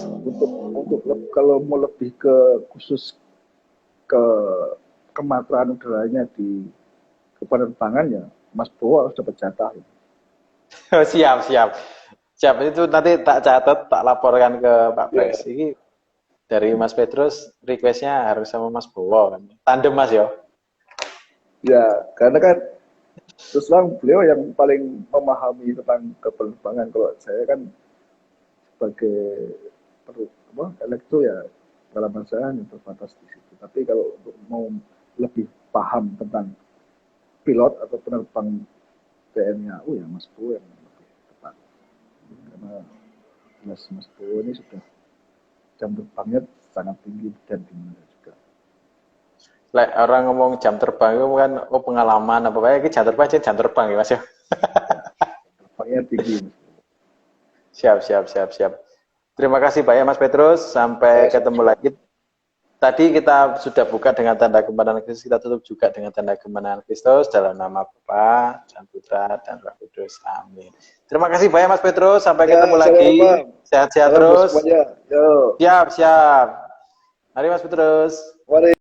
kalau mau lebih ke khusus ke kematraan udaranya di penerbangan ya Mas Bowo harus dapat jatah. Siap, siap. Siap, itu nanti tak catat, tak laporkan ke Pak Ya, Pres. Ini dari Mas Petrus, requestnya harus sama Mas Bowo. Kan. Tandem, Mas, ya. ya karena kan terus terang beliau yang paling memahami tentang kepenerbangan. Kalau saya kan sebagai elektro ya pengalaman saya hanya terbatas di situ. Tapi kalau untuk mau lebih paham tentang pilot atau penerbang TNI AU ya Mas Bowo yang lebih tepat. Karena Mas Bowo ini sudah jam terbangnya sangat tinggi dan dimana juga. Orang ngomong jam terbang itu kan pengalaman apa kayak jam terbang ya Mas ya. Terbangnya tinggi. Siap, siap, siap, siap. Terima kasih banyak Mas Petrus. Sampai ketemu lagi. Tadi kita sudah buka dengan tanda kemenangan Kristus, kita tutup juga dengan tanda kemenangan Kristus dalam nama Bapa dan Putra dan Roh Kudus. Amin. Terima kasih banyak Mas Petrus. Sampai ketemu lagi. Sehat-sehat terus. Semuanya. Yo. Siap, siap. Mari Mas Petrus. Mari.